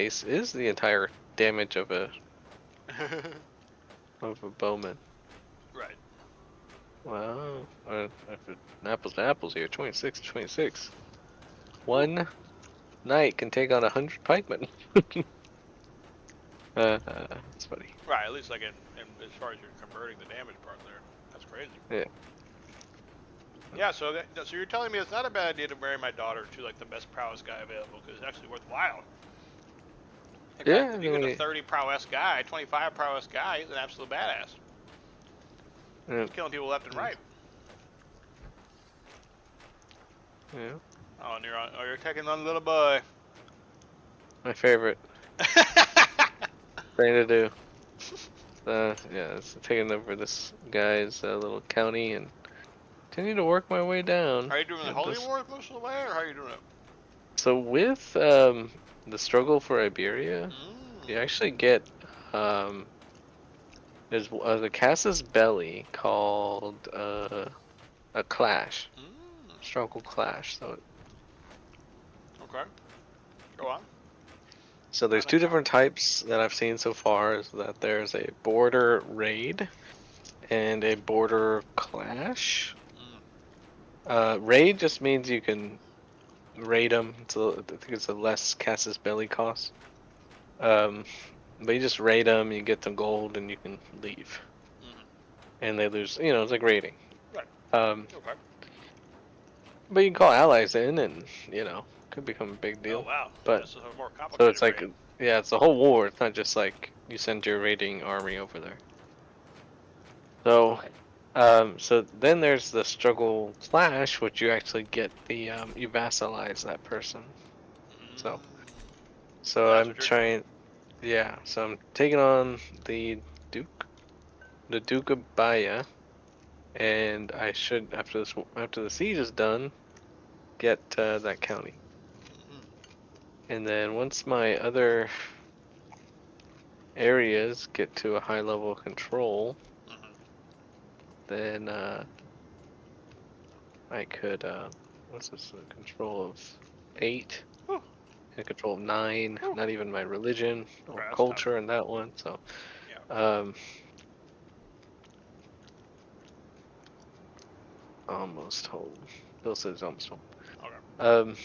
case is the entire damage of a bowman. Right. Wow. Apples to apples here. 26 to 26. One knight can take on 100 pikemen. That's funny. Right. At least like as far as you're converting the damage part there, that's crazy. Yeah. Yeah. So so you're telling me it's not a bad idea to marry my daughter to like the best prowess guy available because it's actually worthwhile. In fact, if you get a 30 prowess guy, 25 prowess guy, he's an absolute badass. Yeah. He's killing people left and right. Yeah. Oh, and you're taking on little boy. My favorite thing to do. Yeah, it's taking over this guy's little county and continue to work my way down. Are you doing the Holy Wars most of the way, or how are you doing it? So with the struggle for Iberia, you actually get there's the Casus Belli called a clash, struggle clash. So okay, go on. So there's two different types that I've seen so far. Is that there's a border raid and a border clash. Raid just means you can raid them. I think it's a less Casus Belli cost. But you just raid them, you get some gold, and you can leave. And they lose. You know, it's like raiding. Right. Okay. But you can call allies in, and you know, could become a big deal. Oh wow! But this is a more complicated. So it's like, yeah, it's a whole war. It's not just like you send your raiding army over there. So, so then there's the struggle clash, which you actually get the you vassalize that person. So I'm trying, yeah. So I'm taking on the Duke of Baya, and I should after the siege is done, get that county. And then once my other areas get to a high level of control, then I could what's this? Control of 8 and control of 9. Not even my religion or culture in that one. So almost home. Bill says almost home. Okay.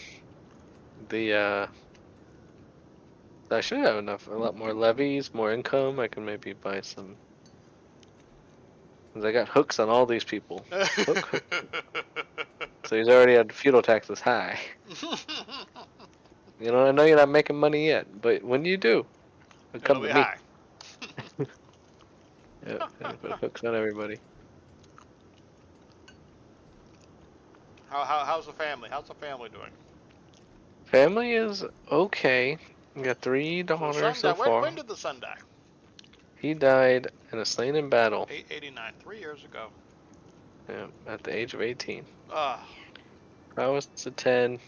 I should have a lot more levies, more income. I can maybe buy some. Cause I got hooks on all these people. Hook. So he's already had feudal taxes high. You know, I know you're not making money yet, but when you do, come to me. High. Yeah, put hooks on everybody. How's the family? How's the family doing? Family is okay. We got 3 daughters so far. When did the son die? He died in a slain in battle. 889, 3 years ago. Yeah, at the age of 18. Ah. Prowess to 10.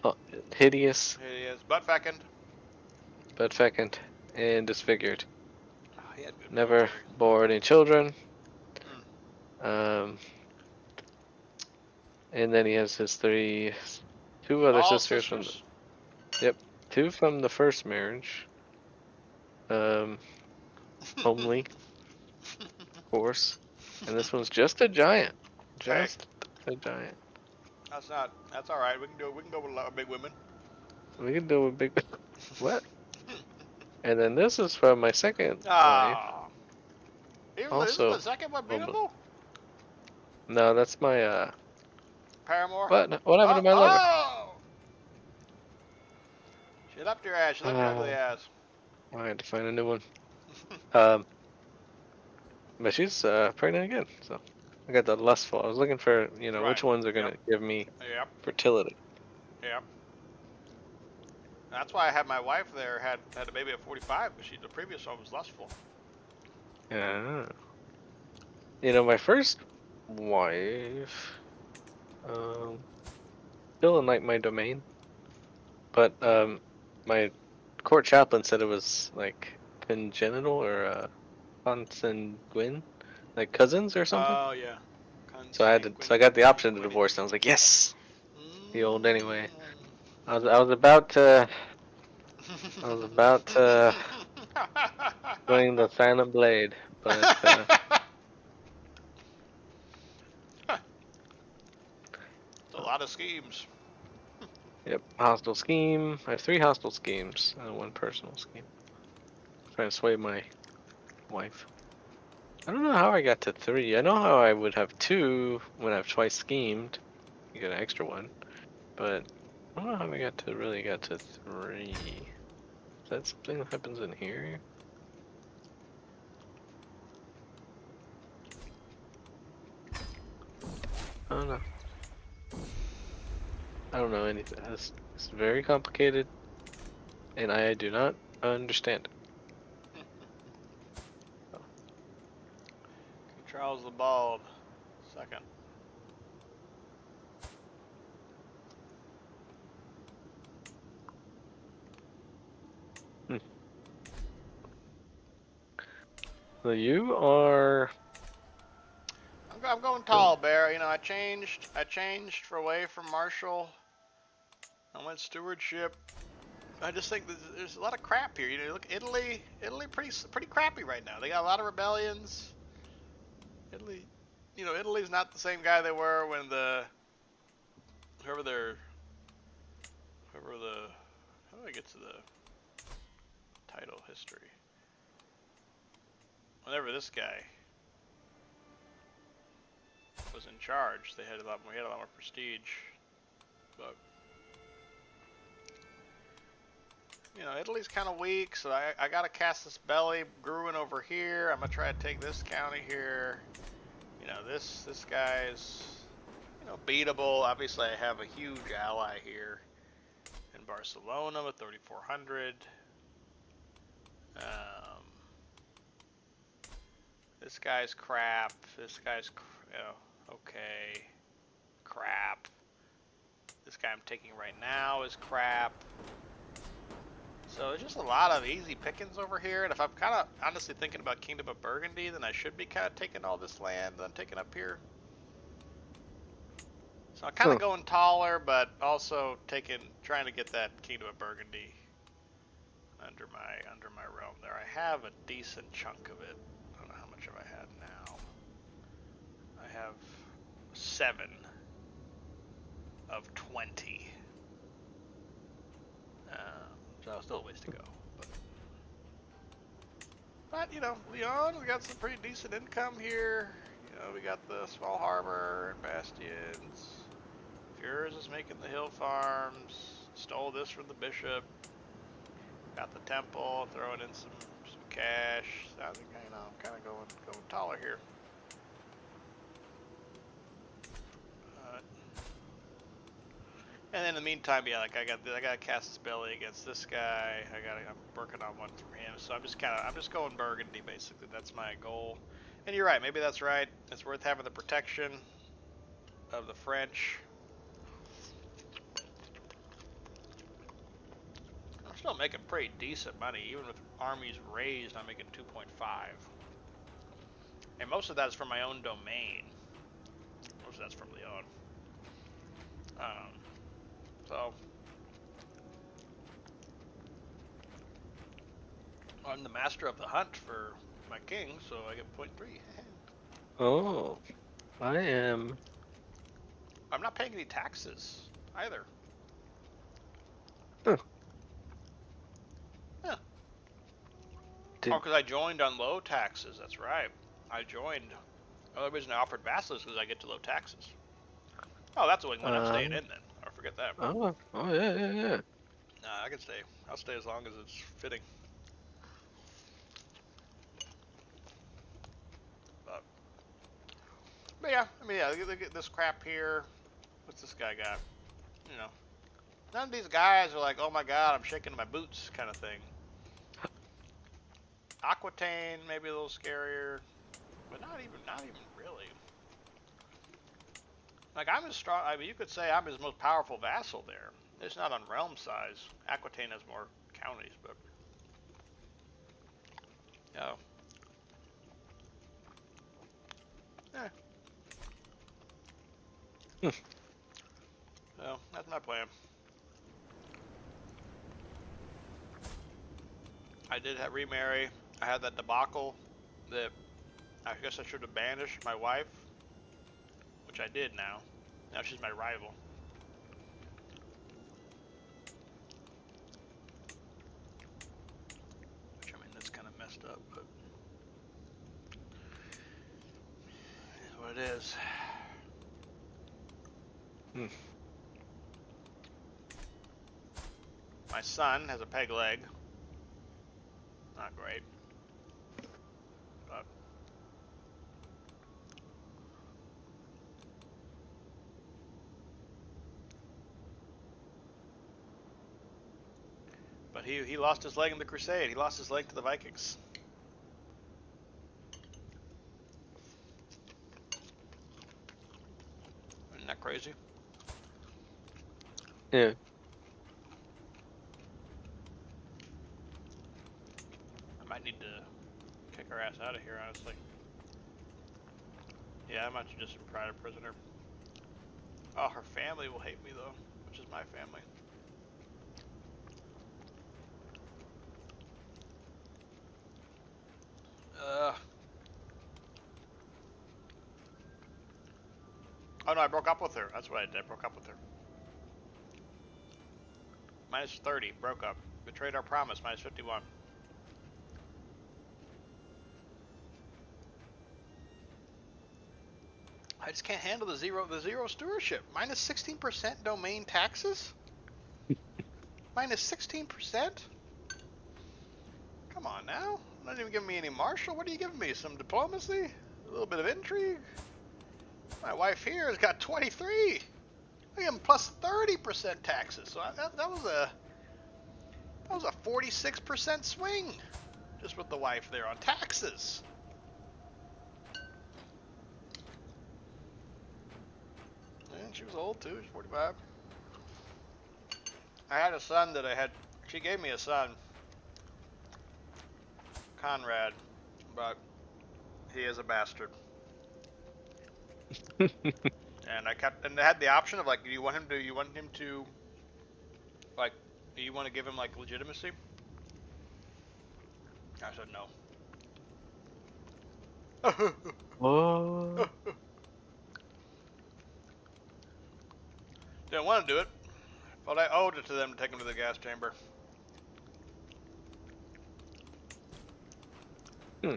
Oh, hideous. Hideous. Butt fecund. And disfigured. Oh, he had good Never military. bore any children. And then he has his 2 other sisters from the, 2 from the first marriage. Homely, of course. And this one's just a giant. Just a giant. That's all right. We can go with a lot of big women. We can do a big. What? And then this is from my second wife. Also, the second one beautiful? No, that's my paramour. What happened to my lover? Oh! She left your ass. She left your ugly ass. I had to find a new one. But she's pregnant again, so I got the lustful. I was looking for, you know, which ones are gonna give me fertility. Yeah. That's why I had my wife there had a baby at 45, because the previous one was lustful. Yeah. You know, my first wife, still in like my domain, but my court chaplain said it was like congenital or consanguine, like cousins or something. Oh yeah. So I got the option to divorce, and I was like, yes, the old anyway. I was about to I was about to swing the Phantom Blade, but It's a lot of schemes. yep, hostile scheme. I have 3 hostile schemes and 1 personal scheme. Trying to sway my wife. I don't know how I got to 3. I know how I would have 2 when I've twice schemed. You get an extra one, but I don't know how I really got to 3. Is that something that happens in here? I don't know. I don't know anything. It's very complicated, and I do not understand it. King Charles the Bald, second. Hmm. So you are. I'm going tall, Bear. You know, I changed away from Marshall. I went stewardship. I just think there's a lot of crap here. You know, look, Italy pretty crappy right now. They got a lot of rebellions. Italy, you know, Italy's not the same guy they were when whoever the how do I get to the title history? Whenever this guy was in charge, they had a lot more prestige. But you know, Italy's kind of weak, so I gotta cast this belly brewing over here. I'm gonna try to take this county here. You know, this guy's, you know, beatable. Obviously, I have a huge ally here in Barcelona with 3,400. This guy's crap. This guy's, okay, crap. This guy I'm taking right now is crap. So there's just a lot of easy pickings over here, and if I'm kind of honestly thinking about Kingdom of Burgundy, then I should be kind of taking all this land that I'm taking up here. So I'm kind of going taller, but also trying to get that Kingdom of Burgundy under my realm there. I have a decent chunk of it. I don't know how much have I had now. I have 7 of 20. So still a ways to go. But you know, Lyon, we got some pretty decent income here. You know, we got the small harbor and bastions. Fures is making the hill farms. Stole this from the bishop. Got the temple. Throwing in some cash. So I think I'm kind of going taller here. And in the meantime, yeah, like I gotta cast this belly against this guy. I'm working on one from him. So I'm just going Burgundy basically. That's my goal. And you're right. Maybe that's right. It's worth having the protection of the French. I'm still making pretty decent money, even with armies raised. I'm making 2.5, and most of that is from my own domain. Most of that's from Lyon. So I'm the master of the hunt for my king, so I get 0.3. Oh, I am. I'm not paying any taxes either. Huh. Yeah. Oh, because I joined on low taxes. That's right. I joined. The only reason I offered vassal is because I get to low taxes. Oh, that's when I'm staying in then. I forget that. Oh yeah. Nah, I can stay. I'll stay as long as it's fitting. But yeah, I mean, yeah, look at this crap here. What's this guy got? You know, none of these guys are like, oh my god, I'm shaking my boots kind of thing. Aquitaine, maybe a little scarier, but not even really. Like, I'm as strong, I mean, you could say I'm his most powerful vassal there. It's not on realm size. Aquitaine has more counties, but, you know. So, that's my plan. I did remarry. I had that debacle that I guess I should have banished my wife, which I did now. Now she's my rival. Which, I mean, that's kind of messed up, but it is what it is. My son has a peg leg. Not great. But he lost his leg in the Crusade. He lost his leg to the Vikings. Isn't that crazy? Yeah. I might need to kick her ass out of here, honestly. Yeah, I might just pride a prisoner. Oh, her family will hate me, though, which is my family. Oh, no, I broke up with her. That's what I did. I broke up with her. Minus 30. Broke up. Betrayed our promise. Minus 51. I just can't handle the zero stewardship. Minus 16% domain taxes? Minus 16%? Come on now. Not even giving me any martial. What are you giving me? Some diplomacy? A little bit of intrigue? My wife here has got 23. I give him plus 30% taxes. So that was a 46% swing just with the wife there on taxes. And she was old too. She's 45. I had a son that she gave me a son, Conrad, but he is a bastard. And I had the option of like, do you want him to like, do you want to give him like legitimacy? I said no. What? Didn't want to do it, but I owed it to them to take him to the gas chamber. Hmm.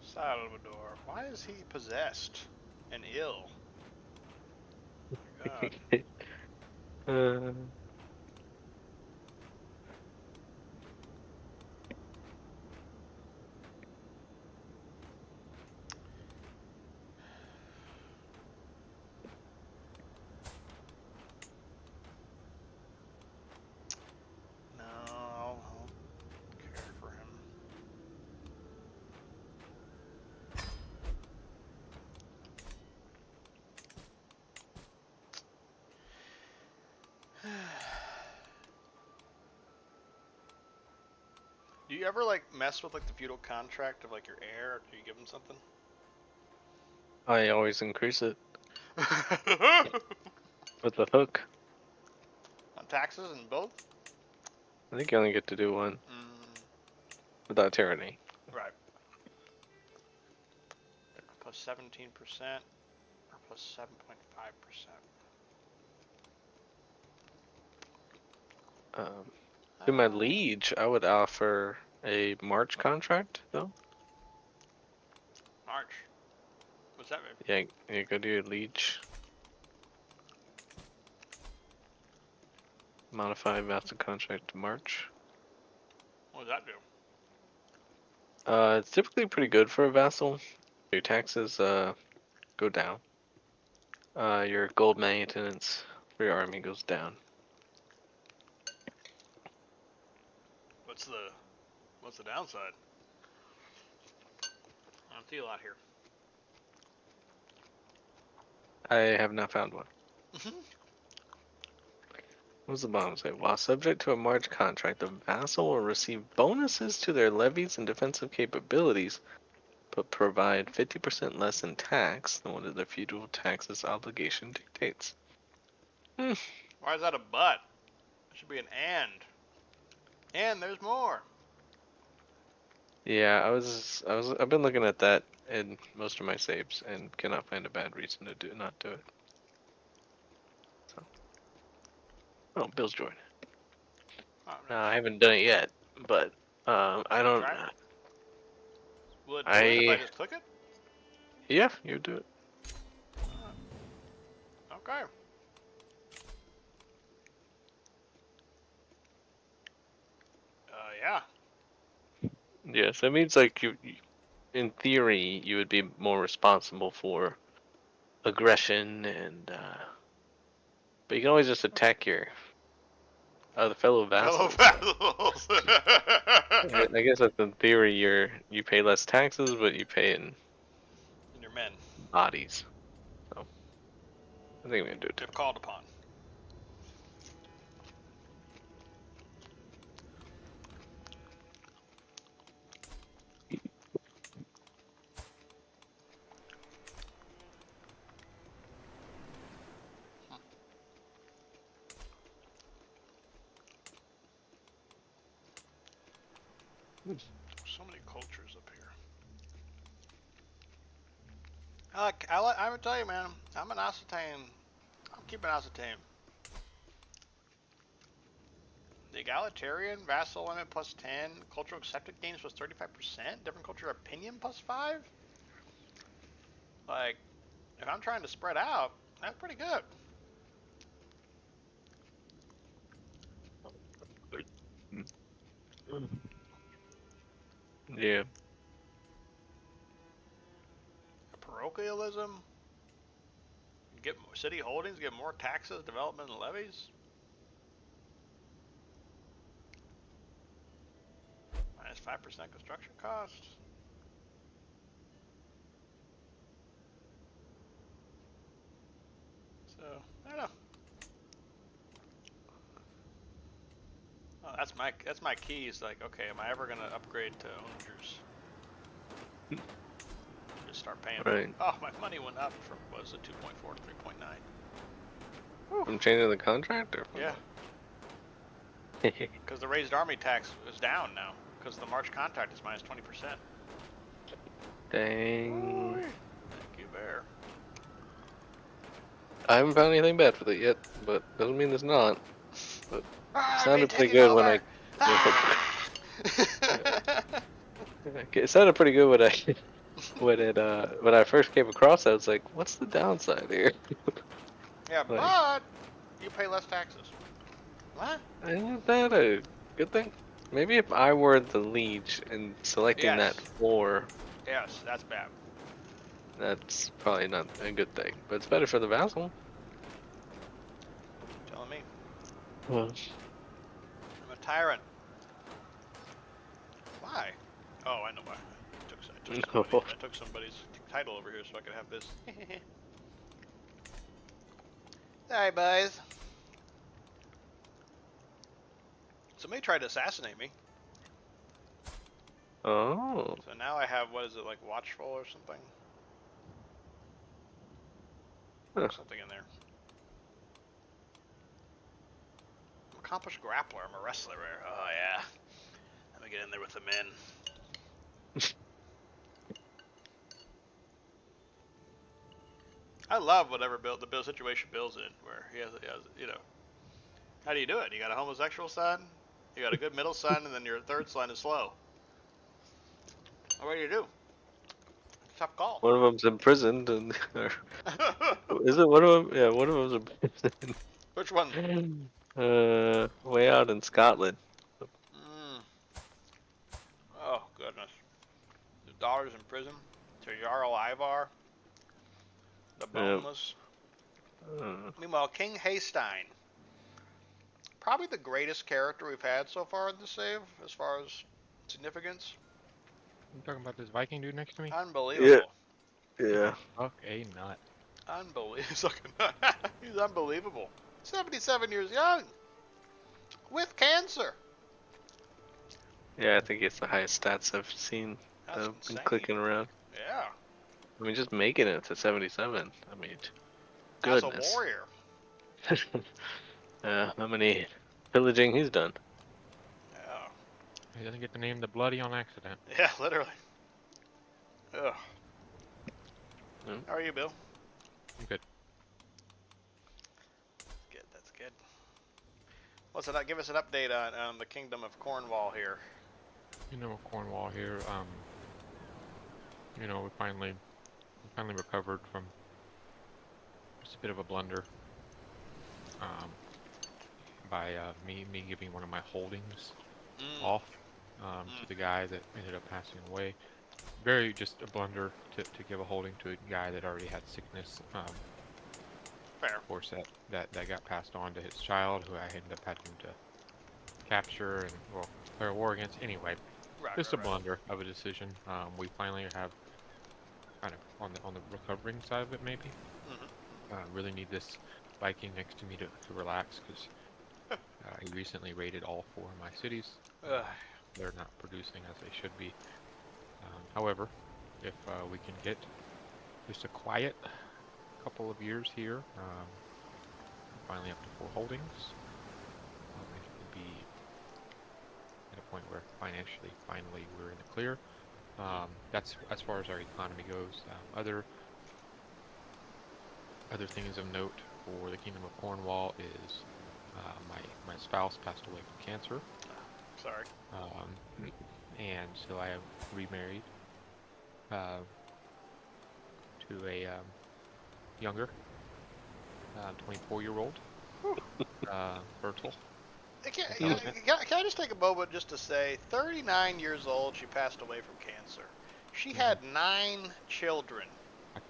Salvador, why is he possessed and ill? Oh my God. No, I'll care for him. Do you ever like mess with like the feudal contract of like your heir? Or do you give him something? I always increase it with the hook. On taxes and both? I think you only get to do one without tyranny. Right. Plus 17% or plus 7.5%. To my liege, I would offer a March contract, though. March. What's that mean? Yeah, you go to your liege. Modify vassal contract to March. What does that do? It's typically pretty good for a vassal. Your taxes go down. Your gold maintenance for your army goes down. What's the downside? I don't see a lot here. I have not found one. What's the bottom say? While subject to a March contract, the vassal will receive bonuses to their levies and defensive capabilities, but provide 50% less in tax than what their feudal taxes obligation dictates. Why is that a but? It should be an and. And there's more. Yeah, I've been looking at that in most of my saves and cannot find a bad reason to not do it. So, oh, Bill's joined. Oh, No, I haven't done it yet, but I don't. try it. Will it do it if I I just click it? yeah, you do it. Okay. Yeah. Yes, that means like in theory, you would be more responsible for aggression and but you can always just attack your other fellow Fellow vassals. vassals. I guess that's in theory you pay less taxes, but you pay in And your men. bodies. So I think we can do it too. If called upon. So many cultures up here. I would tell you, man. I'm an Occitane. I'm keeping Occitane. The egalitarian vassal limit plus 10, cultural accepted gains plus 35%, different culture opinion plus 5. Like, if I'm trying to spread out, that's pretty good. Yeah. Parochialism, get more city holdings, get more taxes, development and levies. Minus 5% construction costs. So, I don't know. Oh, that's my keys. Like, okay, am I ever gonna upgrade to Onagers? Just start paying. Right. Oh, my money went up from was it 2.4 to 3.9. From changing the contract, or Yeah. Because the raised army tax is down now. Because the March contract is minus 20%. Dang. Thank you, Bear. I haven't found anything bad with it yet, but doesn't mean it's not. But it sounded pretty Taking good over. when I. It sounded pretty good when I first came across it. I was like, "What's the downside here?" Yeah, Like, but you pay less taxes. What? isn't that a good thing? Maybe if I were the liege and selecting Yes. that floor, Yes, that's bad. that's probably not a good thing. But it's better for the vassal. Telling me. Well, I'm a tyrant. Why? Oh, I know why. I took somebody's title over here so I could have this. Sorry, boys. Somebody tried to assassinate me. Oh. So now I have, what is it, like watchful or something? Huh. Something in there. I'm an accomplished grappler. I'm a wrestler. Oh, yeah. Let me get in there with the men. I love whatever the Bill situation Bill's in, where he has, you know. How do you do it? You got a homosexual son, you got a good middle son, and then your third son is slow. What do you do? Tough call. One of them's imprisoned, and is it one of them? Yeah, one of them's imprisoned. Which one? Way out in Scotland. Oh, goodness. His daughter's in prison. To Jarl Ivar, the boneless. Meanwhile, King Haystein. Probably the greatest character we've had so far in the save, as far as significance. You talking about this Viking dude next to me? Unbelievable. Yeah. Okay, not. Unbelievable. He's unbelievable. 77 years young. with cancer. Yeah, I think it's the highest stats I've seen. That's I've been insane. clicking around. Yeah. I mean, just making it to 77. I mean, As a goodness. warrior. How many pillaging he's done? Yeah. He doesn't get the name the Bloody on accident. Yeah, literally. Ugh. Hmm. How are you, Bill? I'm good. Good, that's good. Give us an update on the Kingdom of Cornwall here. You know, Cornwall here. You know, we finally recovered from just a bit of a blunder. By me giving one of my holdings off to the guy that ended up passing away. Very just a blunder to give a holding to a guy that already had sickness. Fair. Of course, that got passed on to his child, who I ended up having to capture and declare a war against. Anyway, just a blunder of a decision. We finally have kind of on the recovering side of it, maybe. Really need this Viking next to me to relax, because he recently raided all 4 of my cities. They're not producing as they should be. However, if we can get just a quiet couple of years here, finally up to 4 holdings, it could be at a point where financially, finally, we're in the clear. That's as far as our economy goes. Other things of note for the Kingdom of Cornwall is my spouse passed away from cancer. Sorry. And so I have remarried to a younger 24-year-old fertile. Can I just take a moment just to say, 39 years old, she passed away from cancer. She had 9 children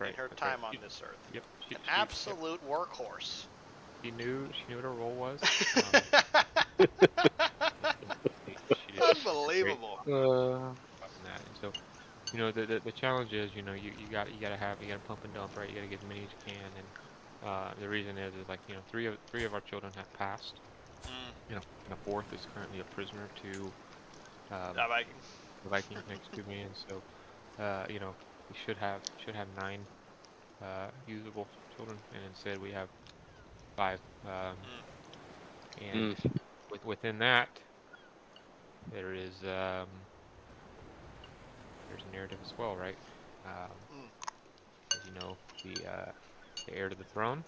in her time on this earth. Yep. An absolute workhorse. She knew what her role was. Unbelievable. And so, you know, the challenge is, you know, you gotta pump and dump, right? You gotta get as many as you can, and the reason is like, you know, three of our children have passed. You know, and the 4th is currently a prisoner to the Viking next to me, and so you know, we should have 9 usable children, and instead we have 5. And within that, there's a narrative as well, right? As you know, the heir to the throne.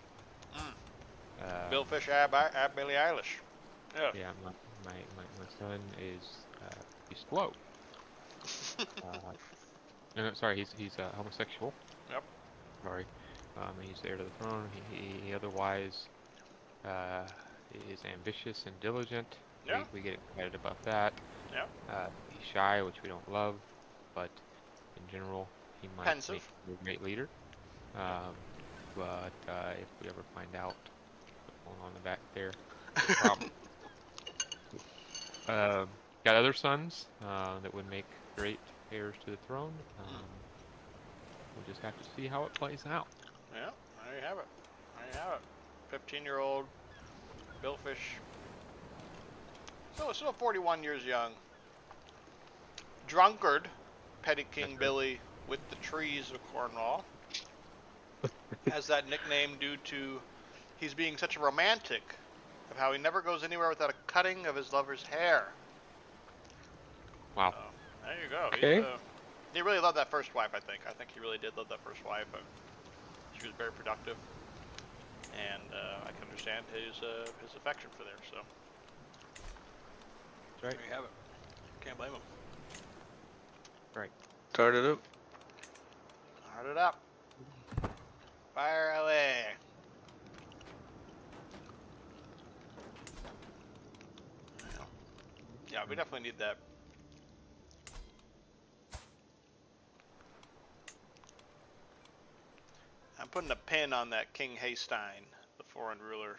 Bill Fisher, Billie Eilish. Yeah, my son is he's slow. No, sorry, he's homosexual. Yep. Sorry. He's the heir to the throne. He otherwise is ambitious and diligent. Yeah. We get excited about that. Yep. He's shy, which we don't love, but in general, he might make a great leader. But if we ever find out what's going on in the back there, problem. Got other sons that would make great heirs to the throne. We'll just have to see how it plays out. Yeah, there you have it. 15-year-old Bill Fish. Still 41 years young. Drunkard, Petty King Billy with the trees of Cornwall. Has that nickname due to he's being such a romantic, of how he never goes anywhere without a cutting of his lover's hair. Wow. So, there you go. Okay. He really loved that first wife, I think. I think he really did love that first wife. She was very productive. And I can understand his affection for there, so. That's right. There you have it. Can't blame him. Right. Start it up. Start it up. Fire away. Yeah, we definitely need that. I'm putting a pin on that King Haystein, the foreign ruler.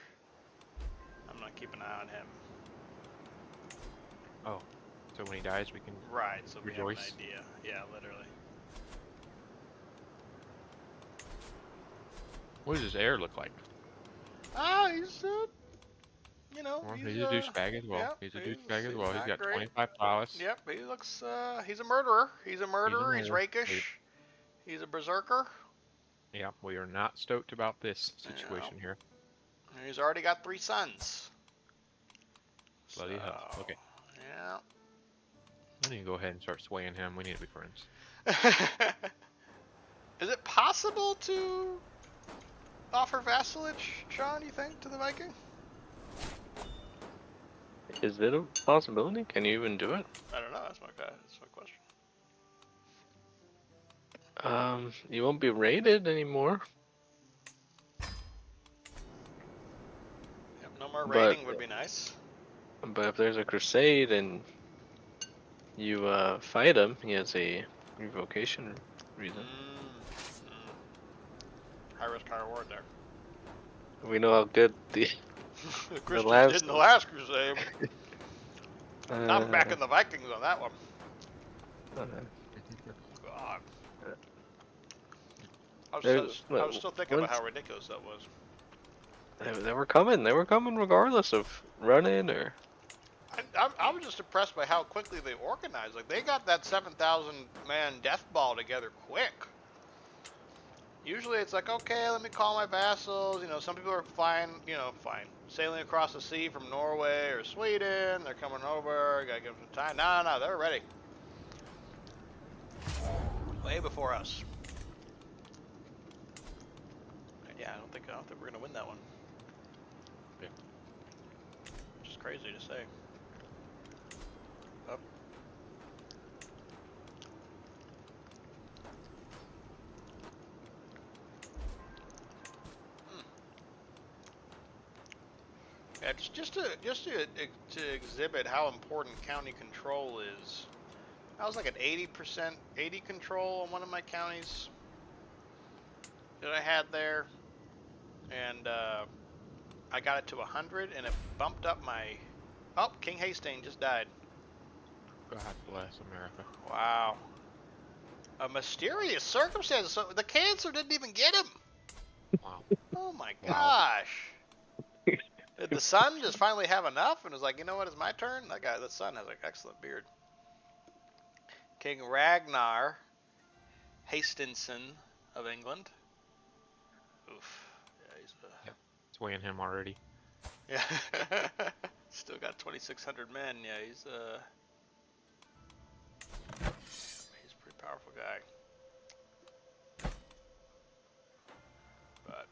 I'm gonna keep an eye on him. Oh, so when he dies, we can so rejoice. We have an idea. Yeah, literally. What does his heir look like? He's you know, Well, he's a douchebag as well. Yeah, He's a douchebag as well. He's not got great. 25 prowess. Yep, he looks. He's a murderer. He's a murderer. He's rakish. He's a berserker. Yeah, we are not stoked about this situation here. He's already got 3 sons. Bloody hell. Okay. Yeah. I need to go ahead and start swaying him. We need to be friends. Is it possible to offer vassalage, Sean, you think, to the Viking? Is it a possibility? Can you even do it? I don't know. That's my question. You won't be raided anymore. Yep, no more raiding would be nice. But if there's a crusade and you fight him, he has a revocation reason. High risk, high reward there. We know how good the Christians did in the last crusade. I'm backing the Vikings on that one. God. I was still thinking about how ridiculous that was. They were coming. They were coming regardless of running or. I was just impressed by how quickly they organized. Like, they got that 7,000 man death ball together quick. Usually it's like, okay, let me call my vassals. You know, some people are fine, sailing across the sea from Norway or Sweden. They're coming over. Gotta give them some time. No, they're ready. Way before us. And yeah, I don't think we're gonna win that one. Yeah. Which is crazy to say. Oh. Yeah, just to exhibit how important county control is. I was like at 80 control on one of my counties that I had there, and I got it to 100, and it bumped up my. Oh, King Hastings just died. God bless America. Wow. A mysterious circumstance. So the cancer didn't even get him. Wow. Oh my gosh. Did the son just finally have enough and was like, you know what, it's my turn? The son has an excellent beard. King Ragnar Hastinson of England. Oof. Yeah, he's Swaying him already. Yeah. Still got 2,600 men. Yeah, he's a pretty powerful guy. But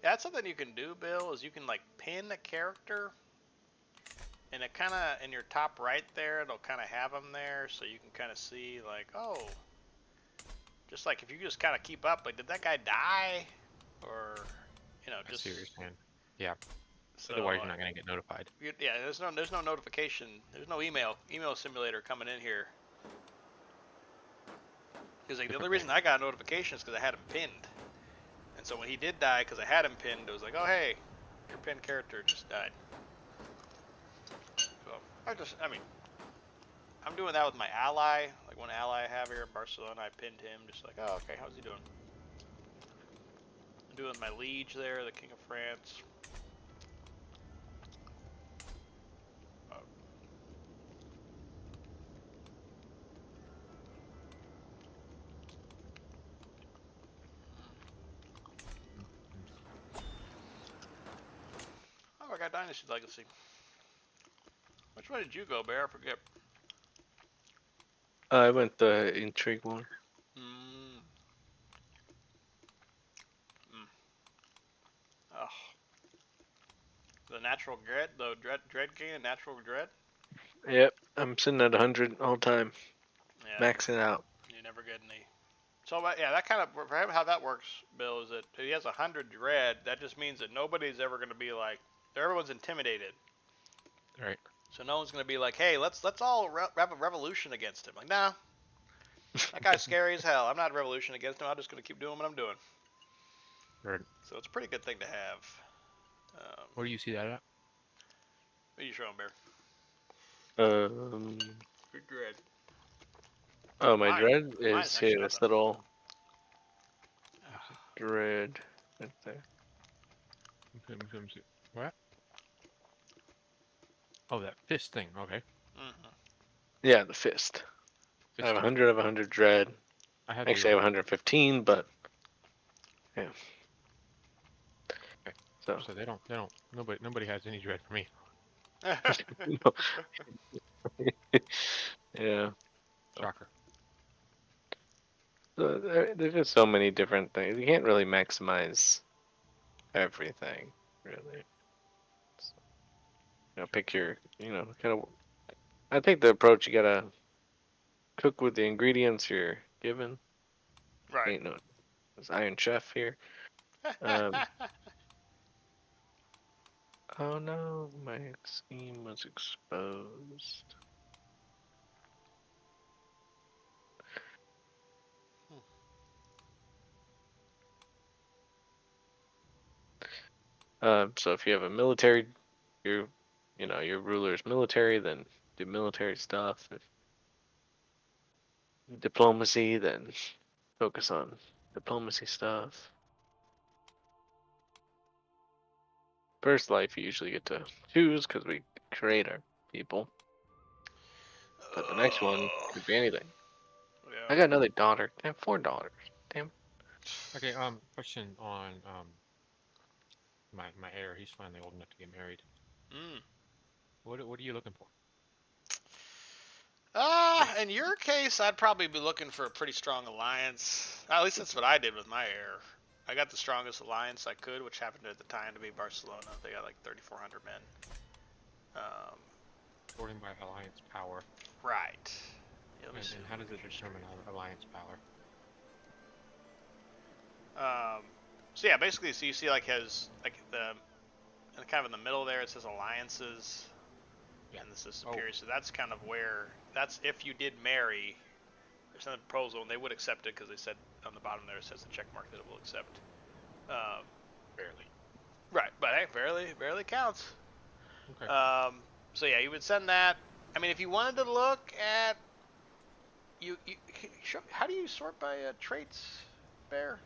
yeah, that's something you can do, Bill, is you can like pin a character, and it kind of, in your top right there, it'll kind of have them there, so you can kind of see like, oh, just like if you just kind of keep up, like, did that guy die? Or, just... Serious, man. Yeah. So, otherwise you're not going to get notified. Yeah, there's no notification. There's no email simulator coming in here. Because like, the only reason I got a notification is because I had him pinned. And so when he did die, because I had him pinned, it was like, oh hey, your pinned character just died. So I'm doing that with my ally. Like one ally I have here in Barcelona, I pinned him, just like, oh okay, how's he doing? I'm doing my liege there, the King of France. Oh, I got Dynasty Legacy. Which way did you go, Bear? I forget. I went the intrigue one. Oh. The natural dread, dread gain and natural dread? Yep, I'm sitting at 100 all time. Yeah. Maxing out. You never get any. So yeah, that kind of, for him, how that works, Bill, is that if he has 100 dread, that just means that nobody's ever going to be like, everyone's intimidated. Right. So no one's going to be like, hey, let's all have a revolution against him. Like, nah, that guy's scary as hell. I'm not a revolution against him. I'm just going to keep doing what I'm doing. Right. So it's a pretty good thing to have. Where do you see that at? What are you showing, Bear? Good dread. Oh, my dread is here. This little dread right there. What? Oh, that fist thing. Okay. Yeah, the fist. I have 100 of 100 dread. Actually, I have 115, but yeah. Okay. So they don't. Nobody has any dread for me. Yeah. Shocker. So there's just so many different things. You can't really maximize everything, really. So, pick your, kind of. I think the approach you gotta cook with the ingredients you're given. Right. Ain't no, it's Iron Chef here. Oh no, my scheme was exposed. So if you have a military, your, your ruler's military, then do military stuff. If diplomacy, then focus on diplomacy stuff. First life, you usually get to choose because we create our people. But the next one could be anything. Yeah. I got another daughter. Damn, $4. Damn. Okay. Question on my heir. He's finally old enough to get married. What are you looking for? In your case, I'd probably be looking for a pretty strong alliance. At least that's what I did with my heir. I got the strongest alliance I could, which happened at the time to be Barcelona. They got like 3,400 men. Sorting by alliance power. Right. Yeah, and how does it determine alliance power? So yeah, basically, so you see like has like the kind of in the middle there it says alliances, and this is superior. So that's kind of where if you did marry, there's another proposal, and they would accept it because they said on the bottom there it says a check mark that it will accept. Barely. Right, but hey, barely counts. Okay. So yeah, you would send that. I mean, if you wanted to look at how do you sort by traits, Bear?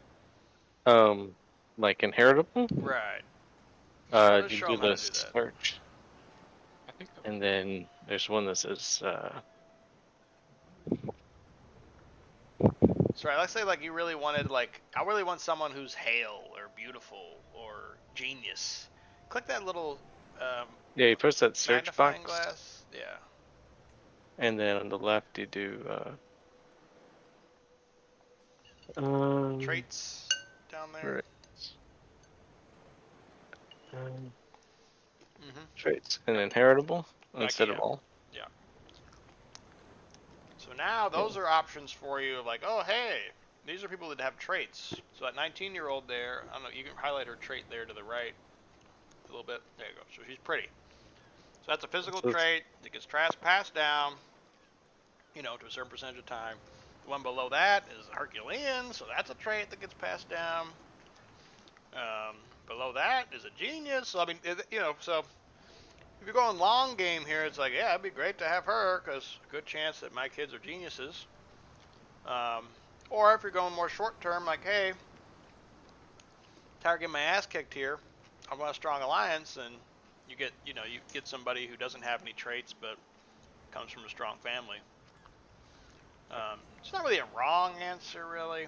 Like inheritable. Right. You do the search. I think. And then there's one that says. So let's say like you really wanted I really want someone who's hale or beautiful or genius. Click that little yeah, you press that search magnifying box. glass. Yeah. And then on the left you do traits down there. Traits and inheritable instead of all. Yeah. So now those are options for you of like, oh hey, these are people that have traits. So that 19-year-old there, I don't know, you can highlight her trait there to the right a little bit. There you go. So she's pretty. So that's a physical trait that gets passed down, to a certain percentage of time. The one below that is Herculean, so that's a trait that gets passed down. Below that is a genius. So I mean, so if you're going long game here, it's like, yeah, it'd be great to have her because a good chance that my kids are geniuses. Or if you're going more short term, like, hey, tired of getting my ass kicked here, I want a strong alliance, and you get somebody who doesn't have any traits but comes from a strong family. It's not really a wrong answer, really.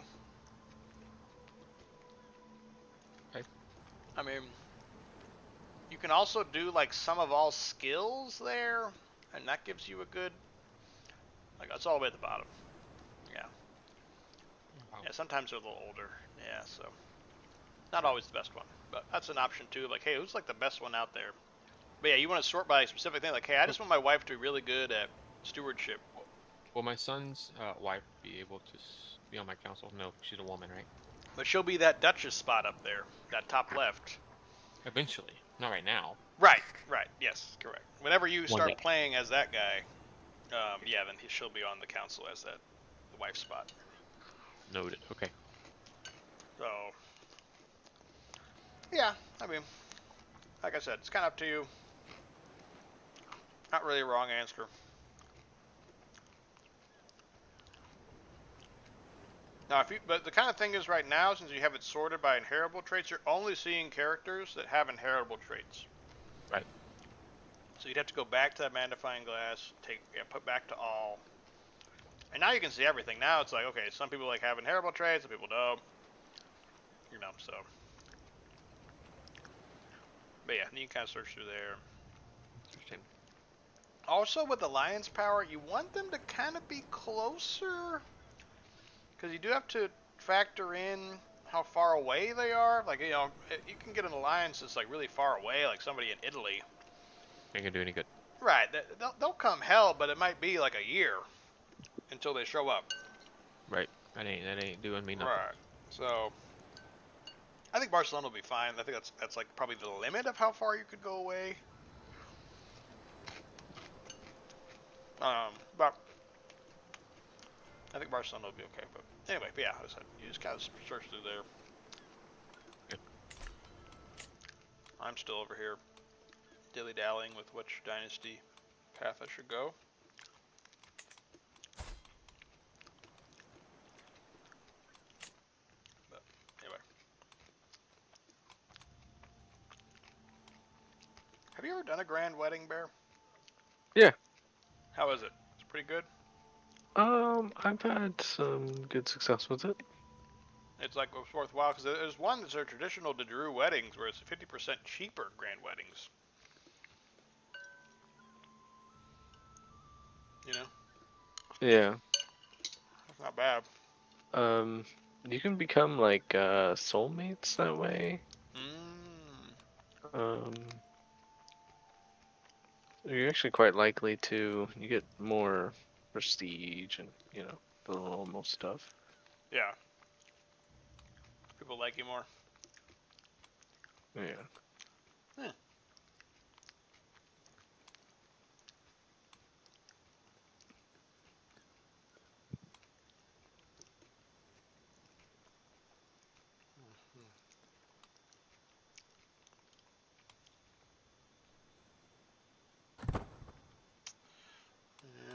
Okay. I mean, you can also do like some of all skills there, and that gives you a good. Like that's all the way at the bottom. Yeah. Wow. Yeah. Sometimes they're a little older. Yeah. So not always the best one, but that's an option too. Like, hey, who's like the best one out there? But yeah, you want to sort by a specific thing. Like, hey, I just want my wife to be really good at stewardship. Will my son's wife be able to be on my council? No, she's a woman, right? But she'll be that Duchess spot up there, that top left. Eventually, not right now. Right. Yes, correct. Whenever you start playing as that guy, yeah, then she'll be on the council as the wife spot. Noted. Okay. So, yeah, I mean, like I said, it's kind of up to you. Not really a wrong answer. Now, but the kind of thing is right now, since you have it sorted by inheritable traits, you're only seeing characters that have inheritable traits. Right. So you'd have to go back to that magnifying glass, put back to all, and now you can see everything. Now it's like, okay, some people like have inheritable traits, some people don't. So. But yeah, you can kind of search through there. Interesting. Also, with the Lion's power, you want them to kind of be closer, because you do have to factor in how far away they are. Like, you can get an alliance that's like really far away, like somebody in Italy. Ain't gonna do any good. Right. They'll come hell, but it might be like a year until they show up. Right. That ain't doing me nothing. Right. So, I think Barcelona will be fine. I think that's like probably the limit of how far you could go away. But I think Barcelona will be okay. But anyway, yeah, you just kind of search through there. Good. I'm still over here dilly-dallying with which dynasty path I should go. But anyway. Have you ever done a grand wedding, Bear? Yeah. How is it? It's pretty good? I've had some good success with it. It's like it's worthwhile, because there's one that's a traditional Drew weddings where it's 50% cheaper grand weddings. Yeah. That's not bad. You can become like soulmates that way. Mm. You're actually quite likely to. You get more prestige and the normal stuff. Yeah. People like you more. Yeah. Hmm.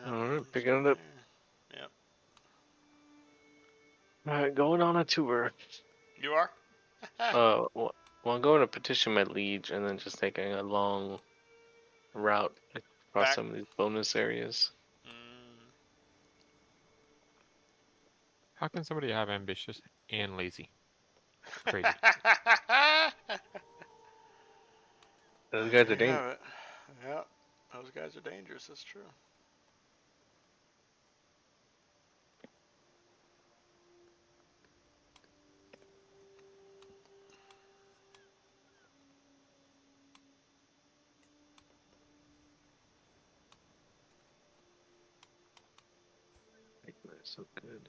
Yeah, Alright, picking it up. Yep. Alright, going on a tour. You are? Well, I'm going to petition my liege and then just taking a long route across some of these bonus areas. How can somebody have ambitious and lazy? It's crazy. Those guys are dangerous. Yeah, those guys are dangerous. That's true. They're so good.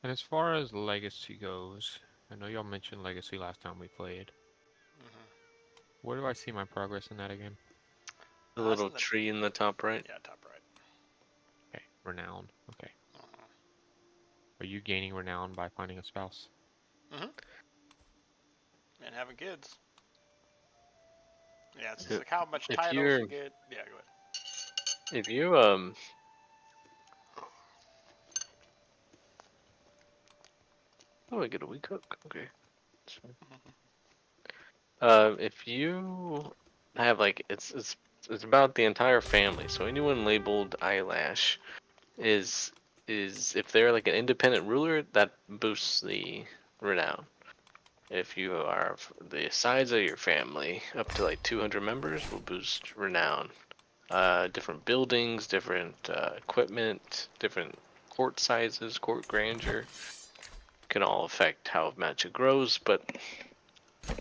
And as far as Legacy goes, I know y'all mentioned Legacy last time we played. Where do I see my progress in that again? The little tree in the top right. Yeah, top right. Okay, renown. Okay. Are you gaining renown by finding a spouse? And having kids. Yeah, it's like how much titles you get. Yeah, go ahead. If you Oh, I get a weak hook. Okay. If you have like it's about the entire family. So anyone labeled eyelash is if they're like an independent ruler, that boosts the renown. If you are the size of your family, up to like 200 members, will boost renown. Different buildings, different equipment, different court sizes, court grandeur can all affect how much it grows, but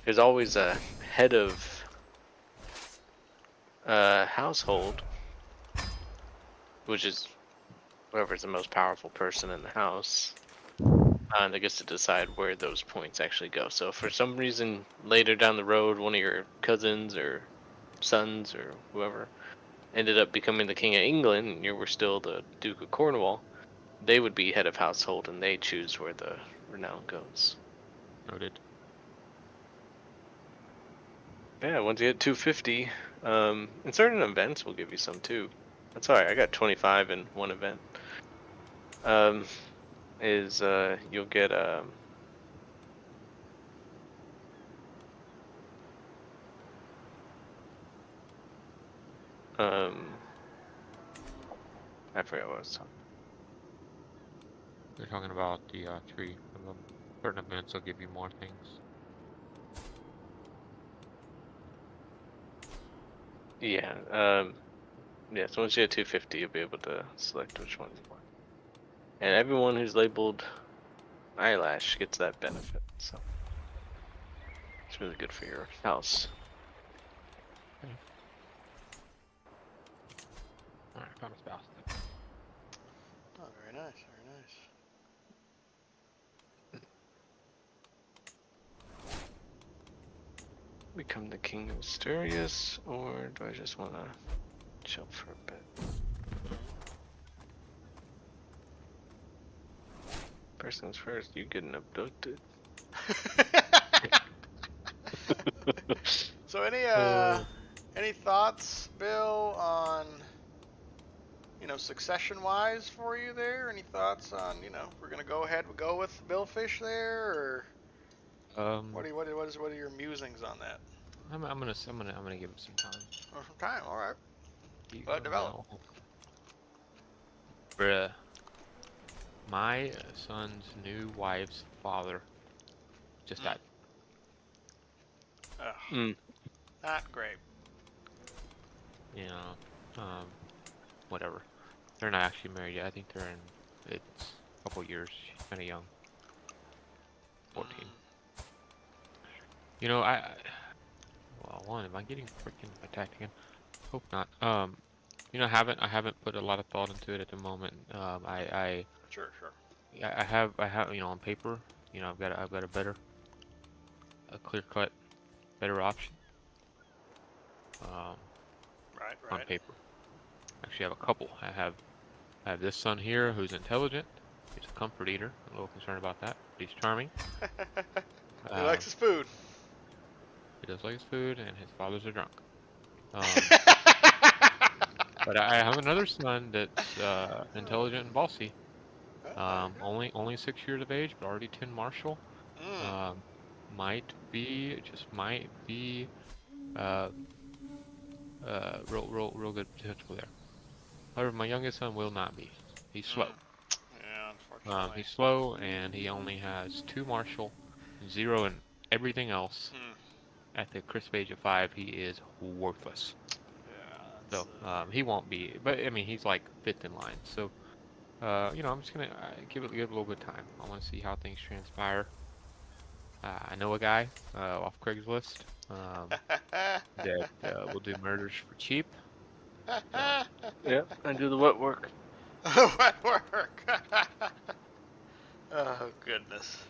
there's always a head of household, which is whoever's the most powerful person in the house, that gets to decide where those points actually go. So if for some reason later down the road, one of your cousins or sons or whoever ended up becoming the King of England and you were still the Duke of Cornwall, they would be head of household and they choose where the renown goes. Noted. Yeah, once you hit 250, in certain events we'll give you some too. That's alright, I got 25 in one event. You'll get I forgot what I was talking. You're talking about the tree. Certain events will give you more things. Yeah. Yeah. So once you hit 250, you'll be able to select which one you want. And everyone who's labeled eyelash gets that benefit. So it's really good for your house. Okay. All right, found a spouse. Oh, very nice, very nice. Become the King of Mysterious, or do I just want to chill for a bit? First things first, you getting abducted. So any thoughts, Bill, on succession-wise for you there? Any thoughts on we're gonna go ahead and go with Bill Fish there, or what are your musings on that? I'm gonna give him some time. Or some time, all right. Let it develop. Bruh. My son's new wife's father just died. Not great. You know, whatever. They're not actually married yet. I think it's a couple years. She's kind of young. 14. You know, well, one, am I getting freaking attacked again? Hope not. You know, I haven't put a lot of thought into it at the moment. Sure. I have, on paper, I've got a clear-cut, better option. Right. On paper. Actually, I have a couple. I have this son here who's intelligent. He's a comfort eater. I'm a little concerned about that. But he's charming. He likes his food. He does like his food, and his father's a drunk. But I have another son that's intelligent and bossy. Only 6 years of age, but already 10 martial. Might be real good potential there. However, my youngest son will not be. He's slow. Yeah, unfortunately. He's slow, and he only has 2 martial, 0 in everything else. At the crisp age of 5, he is worthless. Yeah. So he won't be. But I mean, he's like 5th in line. So I'm just gonna give it a little bit of time. I want to see how things transpire. I know a guy off Craigslist that will do murders for cheap. Yeah, I do the wet work. Wet work. Oh goodness.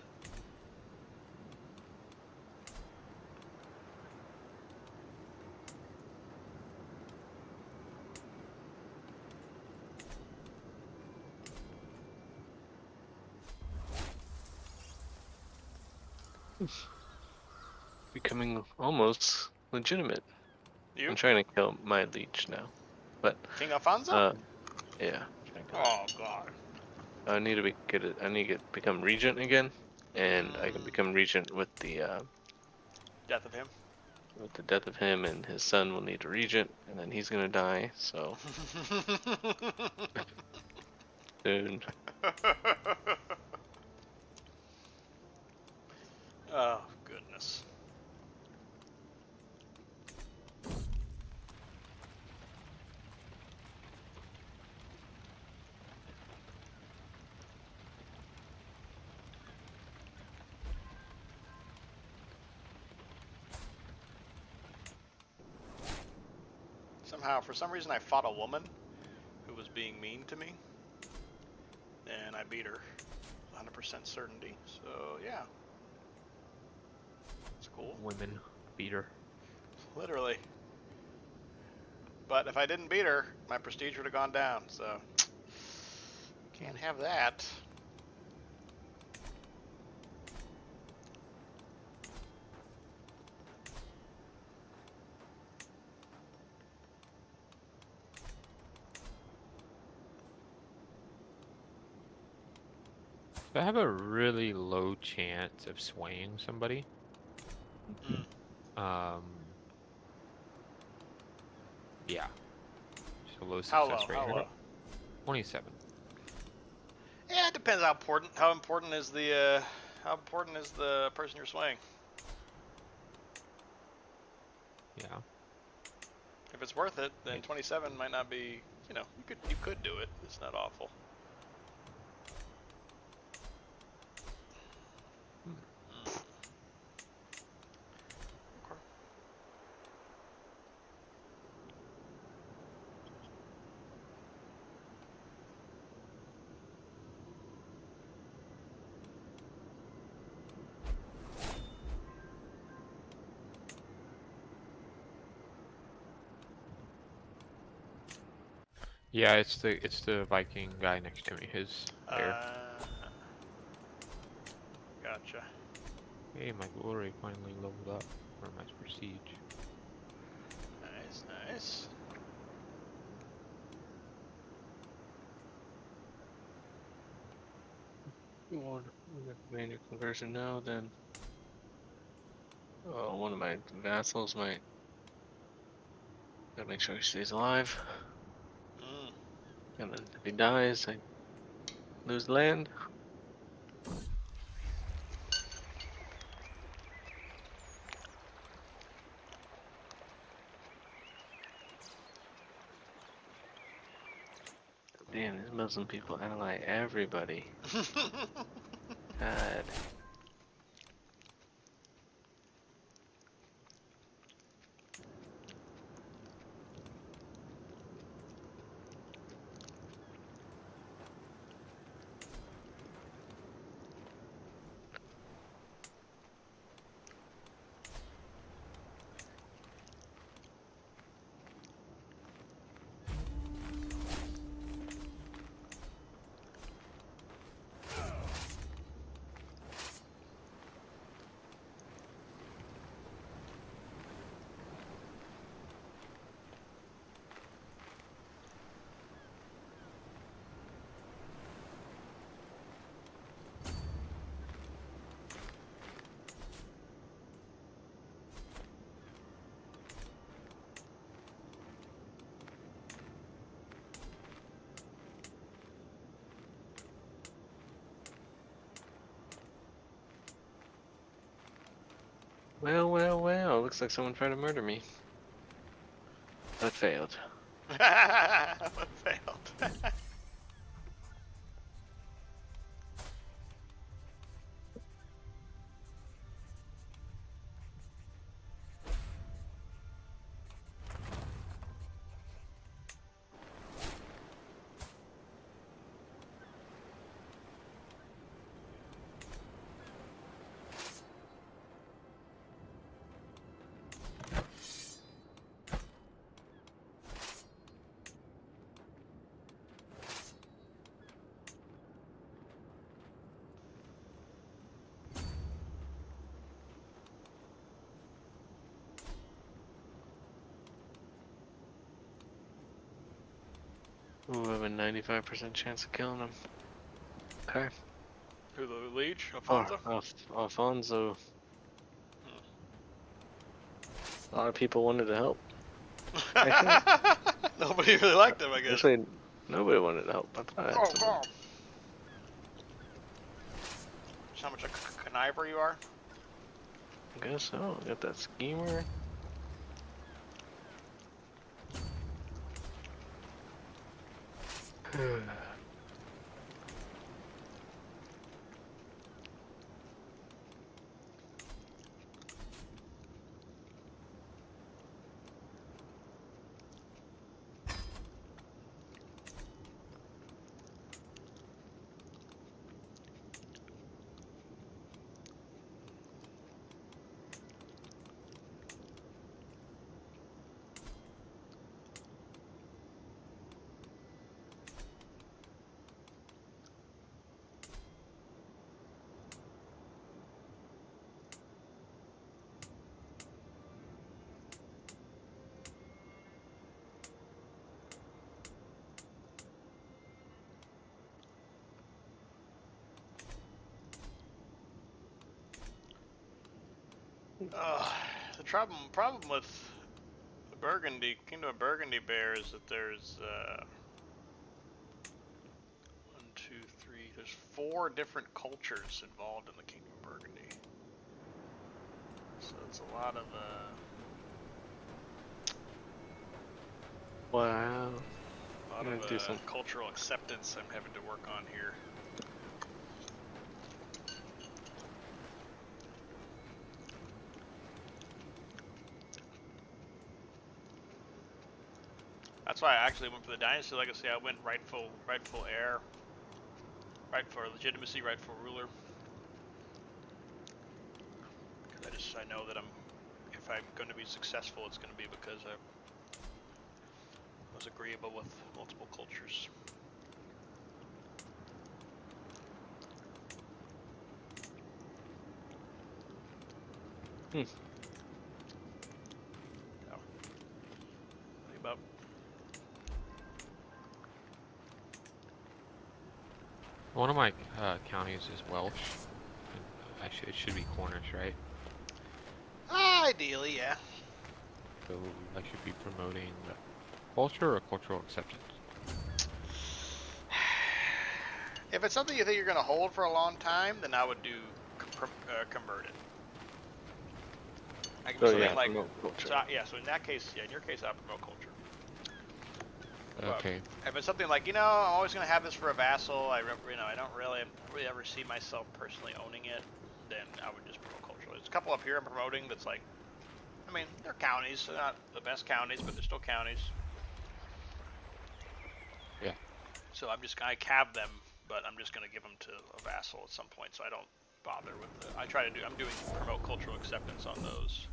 Becoming almost legitimate. You? I'm trying to kill my leech now, but King Alfonso? Yeah. Oh god. I need to become regent again, and I can become regent with the death of him. With the death of him, and his son will need a regent, and then he's gonna die. So soon. Oh goodness. For some reason, I fought a woman who was being mean to me, and I beat her, 100% certainty. So yeah, it's cool. Women beat her. Literally. But if I didn't beat her, my prestige would have gone down. So can't have that. I have a really low chance of swaying somebody. Yeah. Just a low success rate. How low? 27. Yeah, it depends how important is the person you're swaying. Yeah. If it's worth it, then 27 might not be. You know, you could do it. It's not awful. Yeah, it's the Viking guy next to me. His bear. Gotcha. Hey, my glory finally leveled up for my prestige. Nice, nice. We got commander conversion now. Then, one of my vassals might. Gotta make sure he stays alive. And then if he dies, I lose land. Damn, these Muslim people ally everybody. God. Well, well, well. Looks like someone tried to murder me. That failed. Failed. Ooh, I have a 95% chance of killing him. Okay. Who, the leech? Alfonso? Alfonso. A lot of people wanted to help. Nobody really liked him, I guess. Actually, nobody wanted to help. I thought I had some. God. Just how much a conniver you are? I guess so. I got that schemer. The problem with the Kingdom of Burgundy bear is that there's 1, 2, 3. There's 4 different cultures involved in the Kingdom of Burgundy. So it's a lot of wow. A lot of cultural acceptance I'm having to work on here. That's why I actually went for the Dynasty Legacy. I went rightful heir, rightful legitimacy, rightful ruler. Because I know that if I'm going to be successful, it's going to be because I was agreeable with multiple cultures. Hmm. About one of my counties is Welsh. Actually, it should be Cornish, right? Ideally, yeah. So I should be promoting the culture or cultural acceptance. If it's something you think you're going to hold for a long time, then I would do convert it. I can promote culture. So in that case, in your case, I promote culture. Okay. If it's something like, I'm always going to have this for a vassal, I don't really ever see myself personally owning it, then I would just promote culture. There's a couple up here I'm promoting that's like, they're counties, so not the best counties, but they're still counties. Yeah. So I have them, but I'm just going to give them to a vassal at some point, so I don't bother with it. I'm doing promote cultural acceptance on those.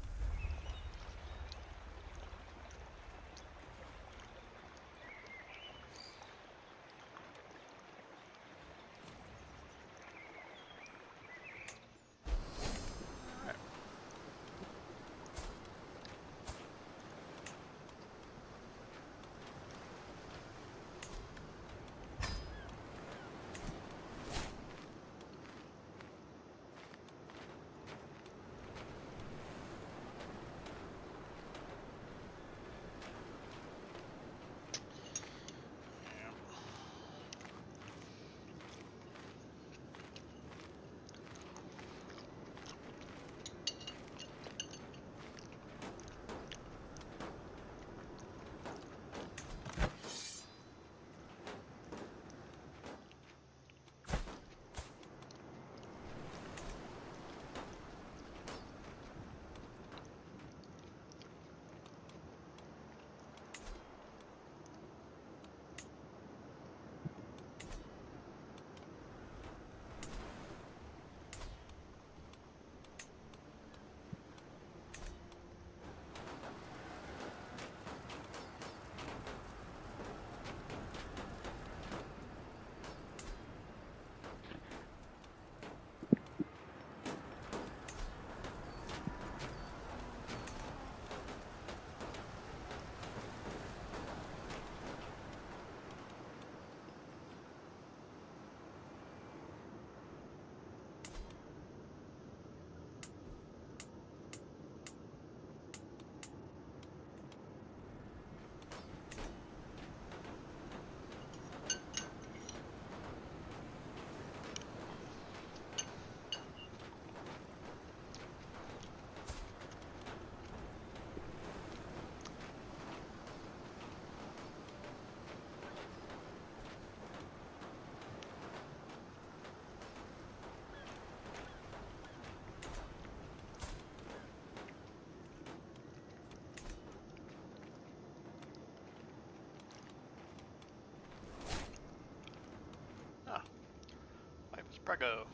Life is prego.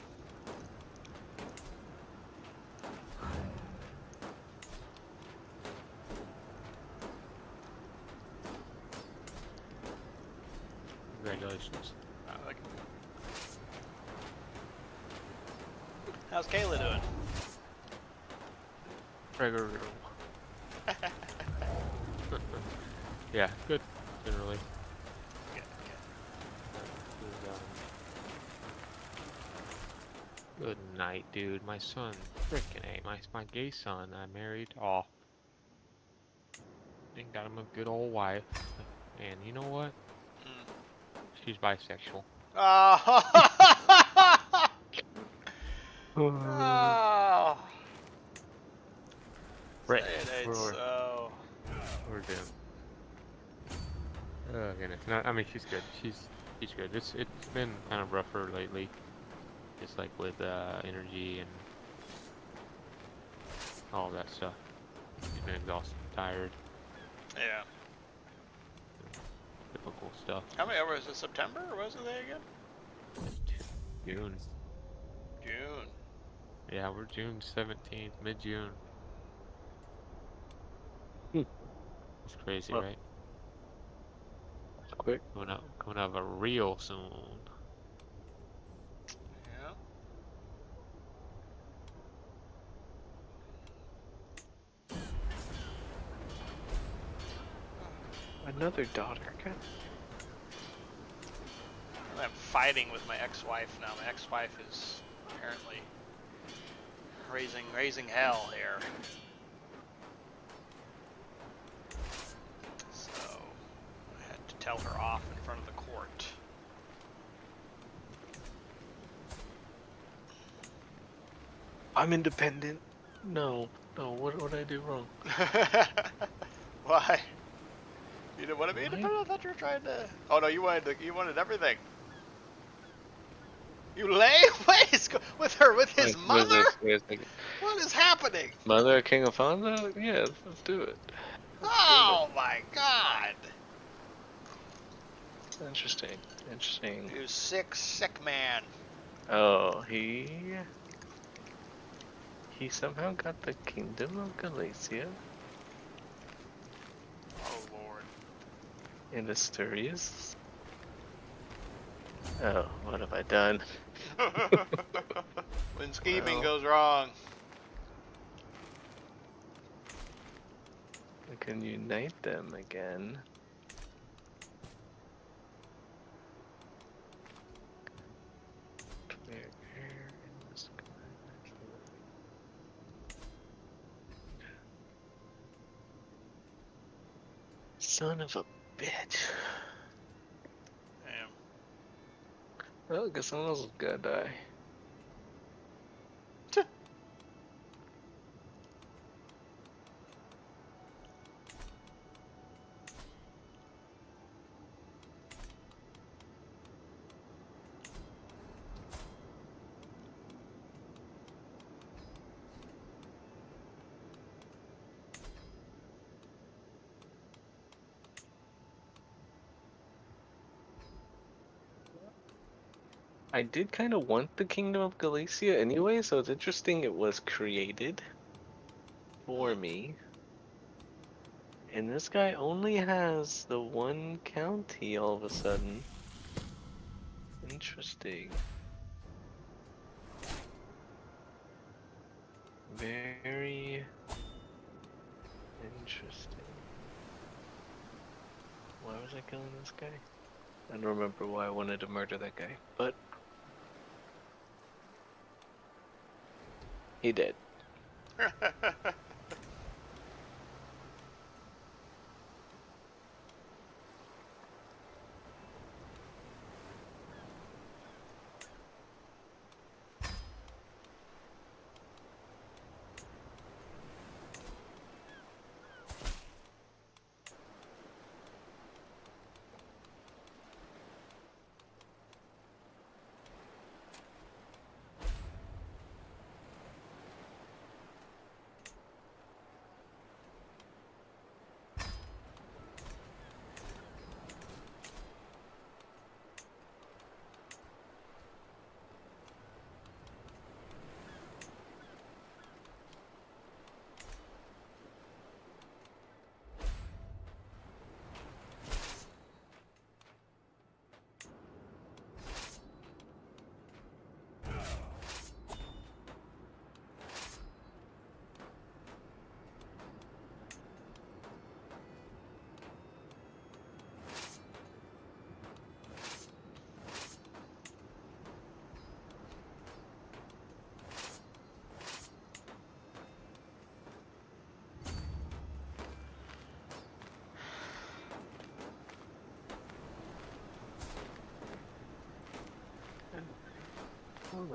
Congratulations. How's Kayla doing? Yeah, good, generally. Good night, dude. My son, frickin' A. My gay son I married. Oh, and got him a good old wife. And you know what? She's bisexual. Oh. Right. We're doomed. Oh goodness. No, I mean she's good. She's good. It's been kind of rougher lately. Just like with energy and all that stuff. She's been exhausted, tired. Yeah. Typical stuff. How many hours? Was it September or was it again? June. June. Yeah, we're June 17th, mid-June. It's crazy, right? It's quick. Coming out of a real soon. Yeah. Another daughter. God. I'm fighting with my ex-wife now. My ex-wife is apparently raising hell here. So I had to tell her off in front of the court. I'm independent. No, what did I do wrong? Why? You didn't want to be independent? I thought you were trying to. Oh no, you wanted everything. You lay with his mother? What is happening? Mother of King Alfonso? Yeah, let's do it. Oh my God! Interesting. You sick man. Oh, he somehow got the Kingdom of Galatia. Oh Lord. In Asturias. Oh, what have I done? When scheming goes wrong. I can unite them again. Son of a bitch. Damn. Well, I guess someone else is gonna die. I did kind of want the Kingdom of Galicia anyway, so it's interesting it was created for me. And this guy only has the one county all of a sudden. Interesting. Very interesting. Why was I killing this guy? I don't remember why I wanted to murder that guy, but he did.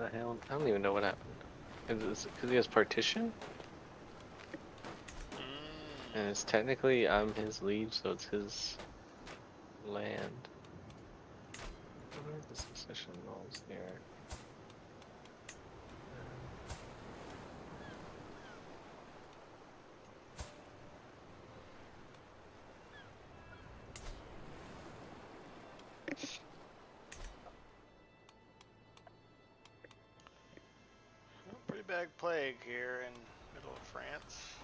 What the hell? I don't even know what happened. Is it because he has partition? And it's technically I'm his liege, so it's his land. What are the succession laws here? Pretty bad plague here in middle of France.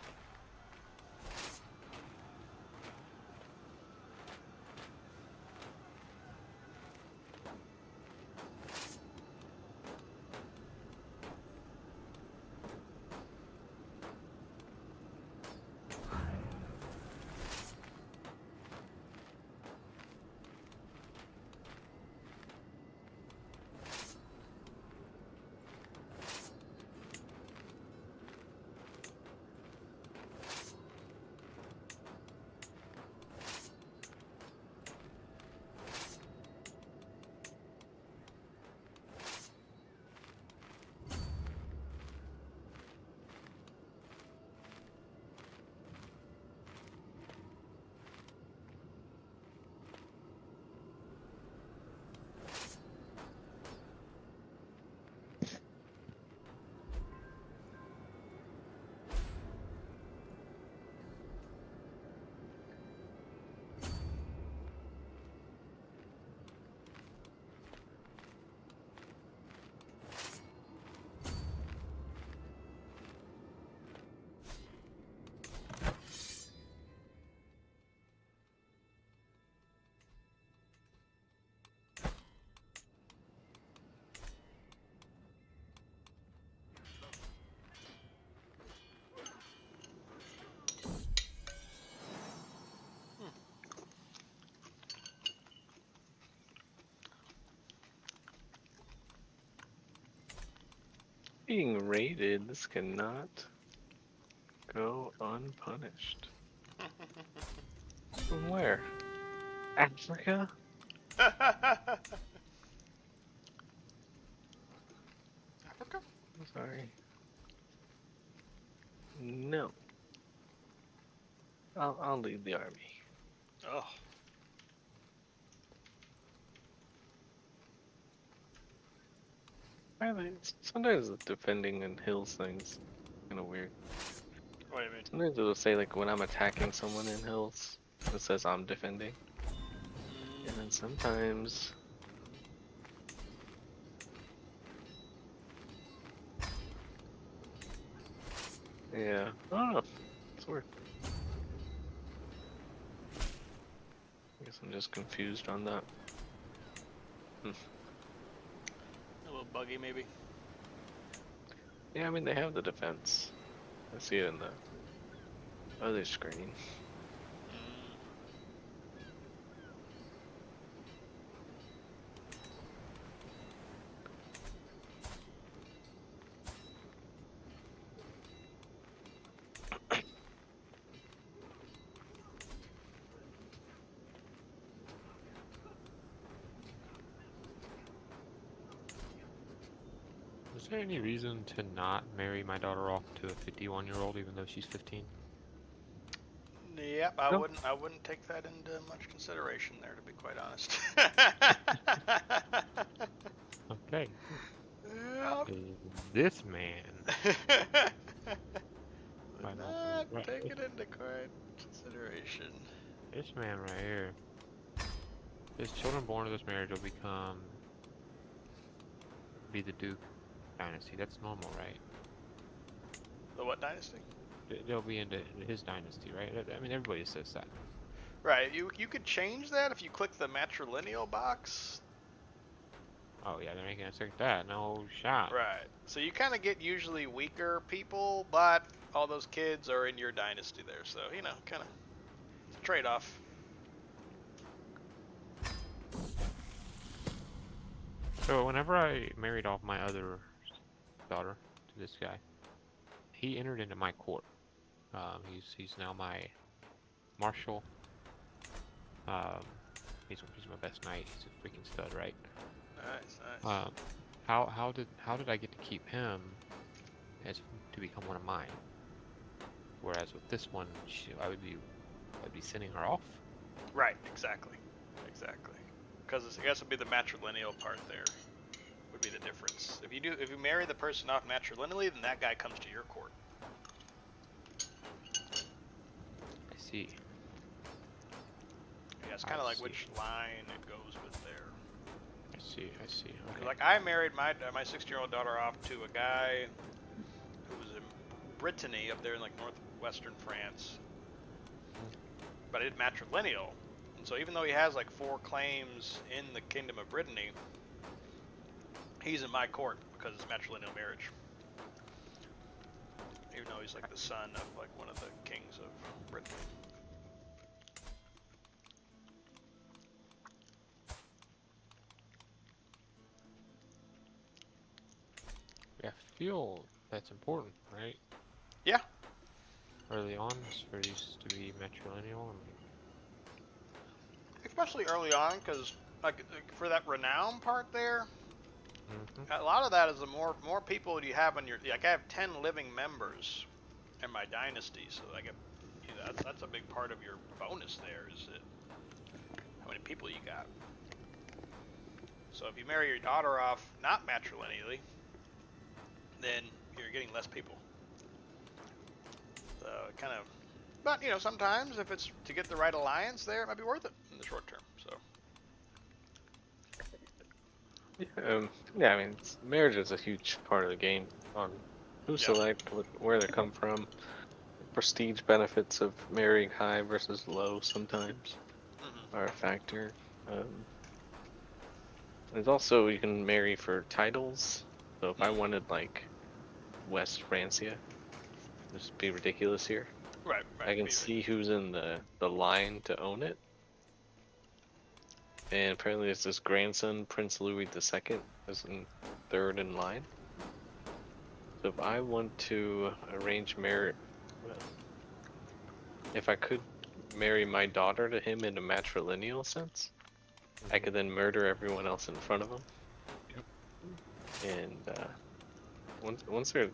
Being raided, this cannot go unpunished. From where? Africa? Africa? I'm sorry. No. I'll lead the army. Oh. Sometimes the defending in hills things kind of weird. What do you mean? Sometimes it'll say like when I'm attacking someone in hills, it says I'm defending. And then sometimes yeah, I don't know. It's weird. I guess I'm just confused on that. A little buggy, maybe. Yeah, I mean they have the defense. I see it in the other screen. Is there any reason to not marry my daughter off to a 51-year-old even though she's 15? Yep, I Nope. wouldn't take that into much consideration there, to be quite honest. Okay. Yep. This man. Would not take it into quite consideration. This man right here. His children born of this marriage will be the Duke dynasty. That's normal, right? The what dynasty? They'll be into his dynasty, right? I mean, everybody says that. Right. You could change that if you click the matrilineal box. Oh yeah, they're making us like that. No shot. Right. So you kind of get usually weaker people, but all those kids are in your dynasty there. So, you know, kind of it's a trade-off. So whenever I married off my other daughter to this guy, he entered into my court. He's now my marshal. He's my best knight. He's a freaking stud, right? Nice, nice. how did I get to keep him as to become one of mine? Whereas with this one, I'd be sending her off. Right. Exactly. Because I guess it'd be the matrilineal part there would be the difference. If you marry the person off matrilineally, then that guy comes to your court. I see. Yeah, it's kind of like which line it goes with there. I see. Okay. Like I married my 16-year-old daughter off to a guy who was in Brittany up there in like northwestern France, but I did matrilineal, and so even though he has like 4 claims in the Kingdom of Brittany, he's in my court because it's matrilineal marriage. Even though he's like the son of like one of the kings of Britain. Yeah, I feel that's important, right? Yeah. Early on, for these to be matrilineal. Especially early on, because like for that renown part there, Mm-hmm. a lot of that is the more people you have on your, like I have 10 living members in my dynasty, so I get, that's a big part of your bonus there is that how many people you got. So if you marry your daughter off not matrilineally, then you're getting less people. So it kind of, but sometimes if it's to get the right alliance there, it might be worth it in the short term. So. Yeah, I mean, marriage is a huge part of the game on who select, where they come from, prestige benefits of marrying high versus low sometimes are a factor. There's also, you can marry for titles. So if I wanted like West Francia, this would be ridiculous here. Right. I can see who's in the line to own it. And apparently it's this grandson, Prince Louis II, is in 3rd in line. So if I want to arrange marriage, if I could marry my daughter to him in a matrilineal sense, I could then murder everyone else in front of him. Yep. And once they're,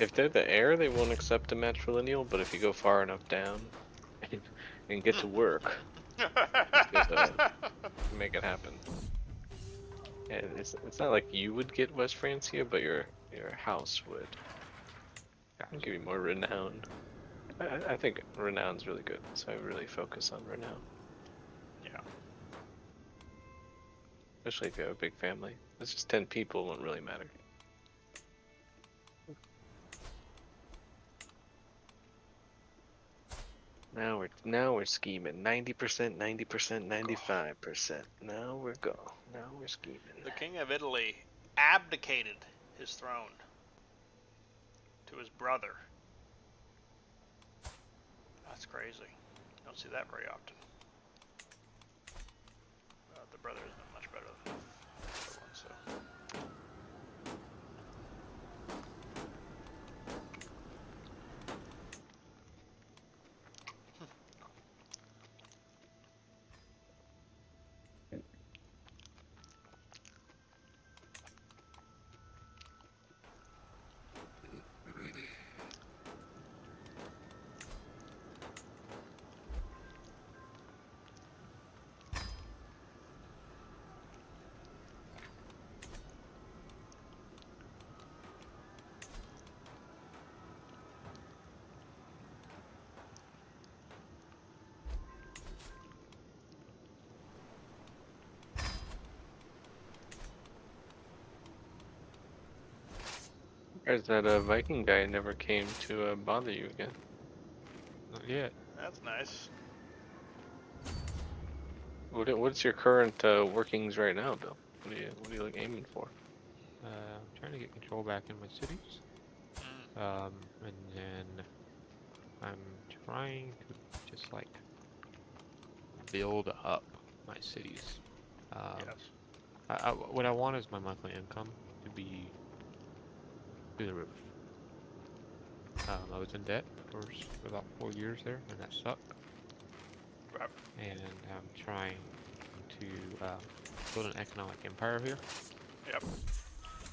if they're the heir, they won't accept a matrilineal. But if you go far enough down and get to work, make it happen. And it's not like you would get West Francia, but your house would. I'll give you more renown. I think renown's really good, so I really focus on renown. Yeah. Especially if you have a big family. It's just 10 people, won't really matter. Now we're scheming. 90%, 90%, 95%. Now we're scheming. The King of Italy abdicated his throne to his brother. That's crazy. Don't see that very often. The brother isn't much better than the other one, so. There's that Viking guy never came to bother you again. Not yet. That's nice. What's your current workings right now, Bill? What are you like aiming for? I'm trying to get control back in my cities. And then I'm trying to just like build up my cities. Yes. What I want is my monthly income to be through the roof. I was in debt for about 4 years there, and that sucked. Right. And I'm trying to build an economic empire here. Yep.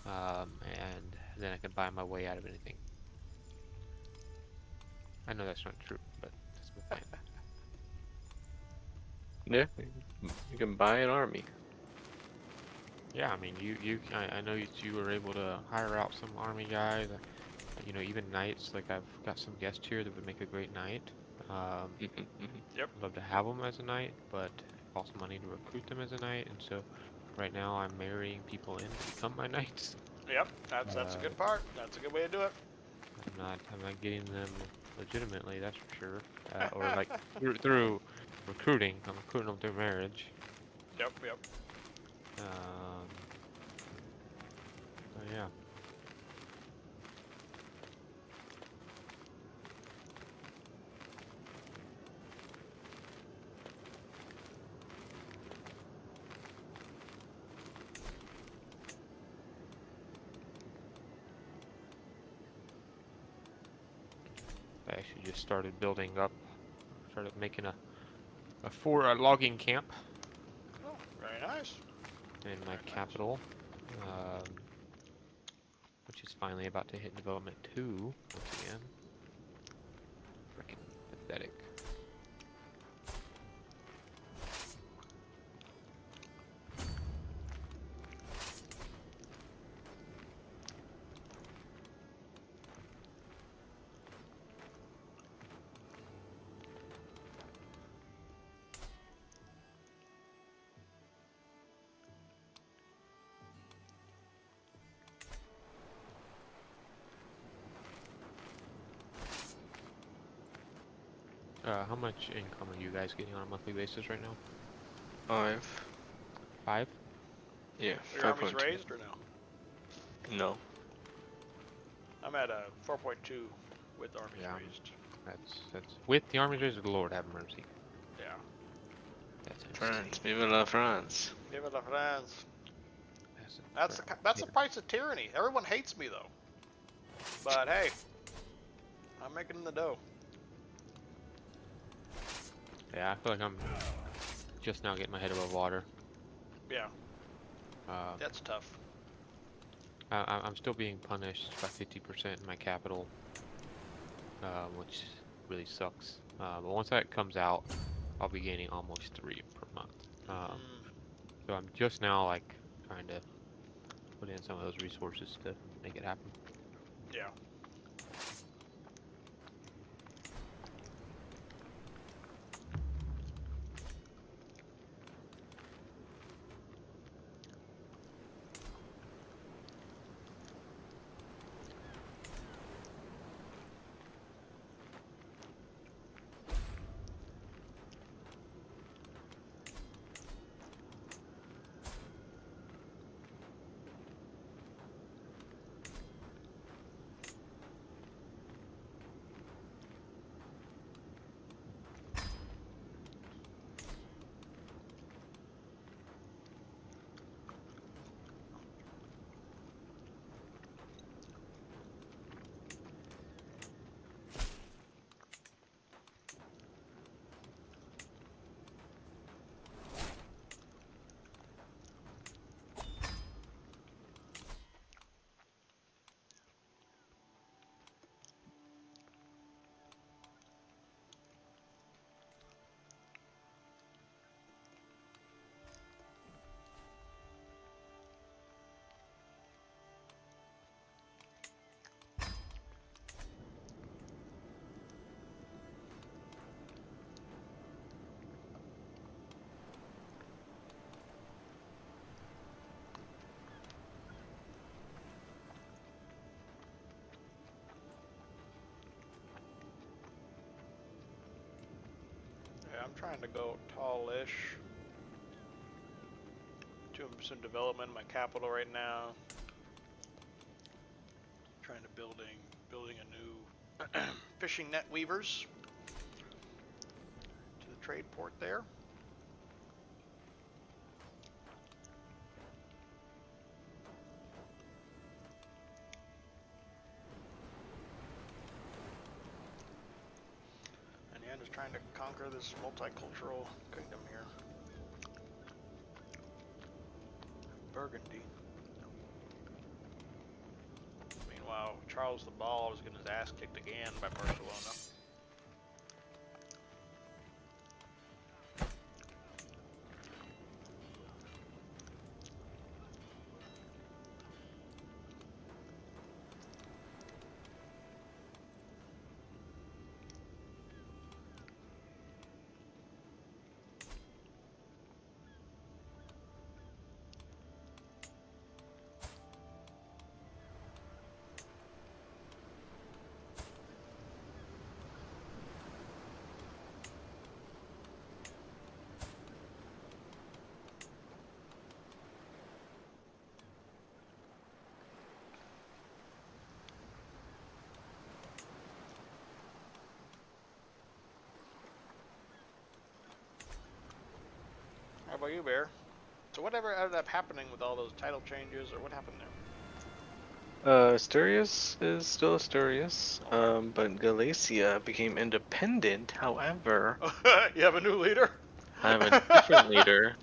and then I can buy my way out of anything. I know that's not true, but that's my plan. Yeah, you can buy an army. Yeah, I mean, I know you were able to hire out some army guys. You know, even knights. Like I've got some guests here that would make a great knight. Yep. I'd love to have them as a knight, but it costs money to recruit them as a knight, and so right now I'm marrying people in to become my knights. Yep, that's a good part. That's a good way to do it. I'm not getting them legitimately, that's for sure. Or like through recruiting. I'm recruiting them through marriage. Yep, yep. So yeah. I actually just started building up, started making a logging camp. Oh, very nice. In my capital, which is finally about to hit development 2 once again. Freaking pathetic. How much income are you guys getting on a monthly basis right now? 5. 5? Yeah, Your army's 5.2. raised or no? No. I'm at a 4.2 with armies raised. That's with the armies raised. Lord have mercy. Yeah. That's France, insane. vive la France. Vive la France. That's That's the price of tyranny. Everyone hates me though. But hey, I'm making the dough. Yeah, I feel like I'm just now getting my head above water. Yeah. That's tough. I'm still being punished by 50% in my capital, which really sucks. But once that comes out, I'll be gaining almost 3 per month. So I'm just now like trying to put in some of those resources to make it happen. Yeah. Yeah, I'm trying to go tallish. Doing some development in my capital right now. Trying to building a new fishing net weavers to the trade port there. And yeah, just trying to conquer this multicultural kingdom here. Burgundy. Charles the Bald is getting his ass kicked again by Barcelona. How about you, Bear? So whatever ended up happening with all those title changes, or what happened there? Asturias is still Asturias, Okay. but Galicia became independent. However, You have a new leader? I have a different leader.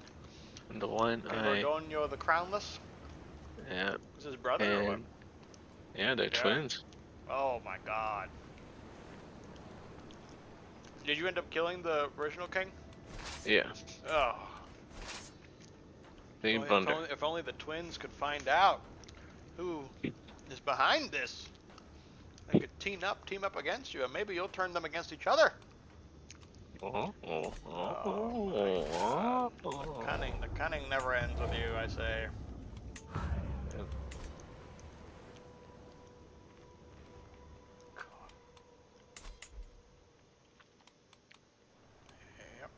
The one Ordonio the Crownless? yeah, Is his brother or what? and yeah, they're twins. Oh my god. Did you end up killing the original king? Yeah, Oh. big blunder. If only the twins could find out who is behind this. They could team up against you, and maybe you'll turn them against each other. Oh my god. The cunning never ends with you, I say. Yep. Yep.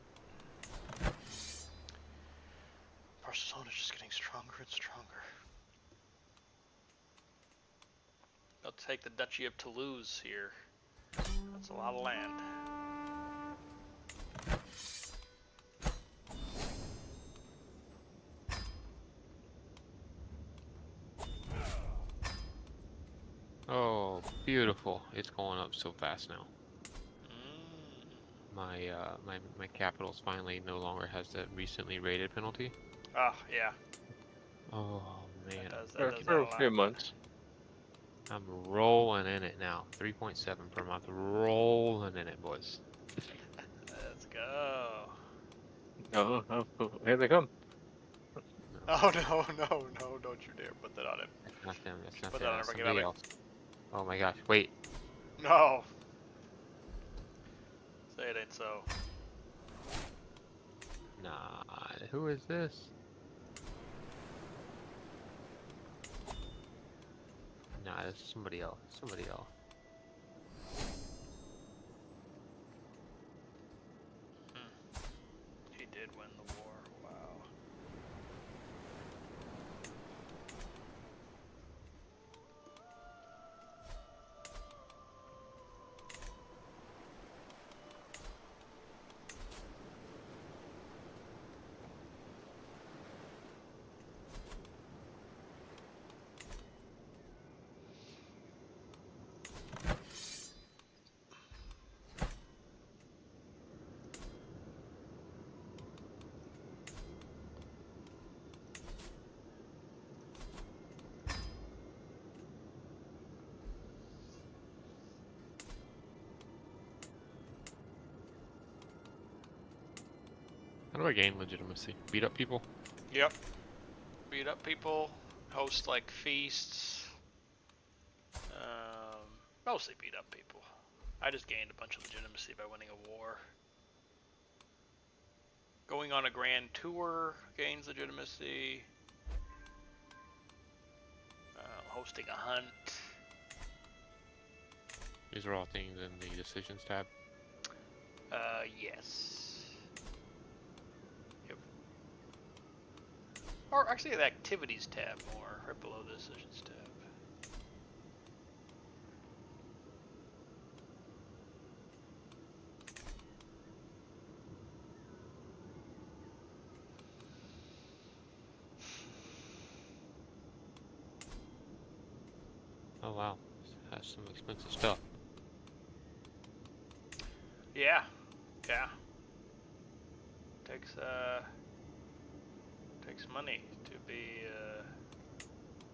Barcelona's just getting stronger and stronger. They'll take the Duchy of Toulouse here. That's a lot of land. Oh, beautiful. It's going up so fast now. My capitals finally no longer has that recently rated penalty. Oh, yeah. Oh, man. For a few months. I'm rolling in it now. 3.7 per month. Rolling in it, boys. Let's go. Oh, here they come. Oh, no, don't you dare put that on him. That's not them. That's not Put them. that on That's him. somebody else. Oh my gosh. Wait. No. Say it ain't so. Nah. Who is this? Nah, this is somebody else. Somebody else. He did win the war. Wow. How do I gain legitimacy? Beat up people? Yep. Beat up people. Host like feasts. Mostly beat up people. I just gained a bunch of legitimacy by winning a war. Going on a grand tour gains legitimacy. Hosting a hunt. These are all things in the decisions tab. Yes. Yep. Or actually the activities tab more, right below the decisions tab. Oh wow, this has some expensive stuff. Yeah. Takes money to be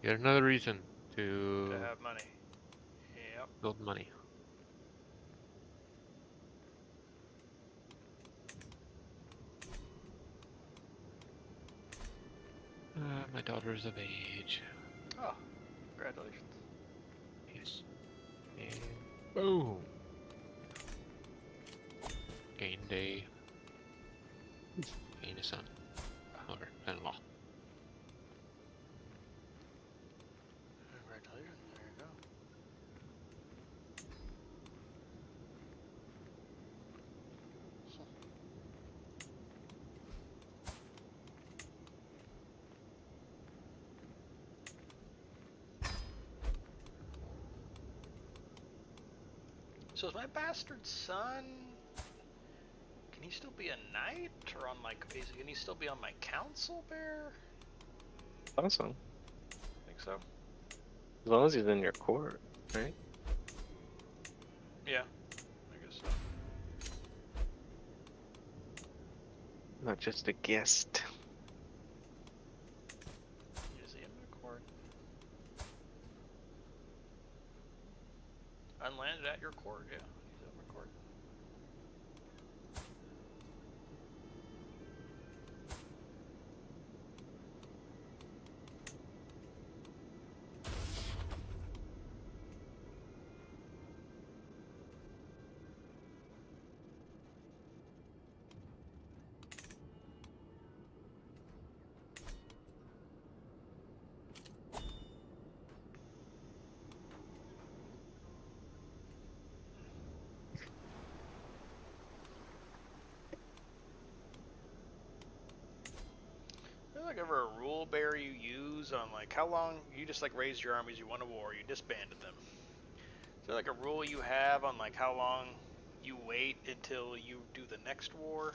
Yet another reason to have money. Yep. Build money. My daughter's of age. Oh, congratulations. Yes. And boom. Gain day. Gain a son. Or son-in-law. Congratulations. There you go. So is my bastard son? Can he still be a knight, or on my? Can he still be on my council, Bear? Awesome. Think so. As long as he's in your court, right? Yeah, I guess so. Not just a guest. Is he in my court? Unlanded at your court, yeah. He's at my court. Is there like ever a rule, Bear, you use on like how long you just like raised your armies, you won a war, you disbanded them? Is there like a rule you have on like how long you wait until you do the next war?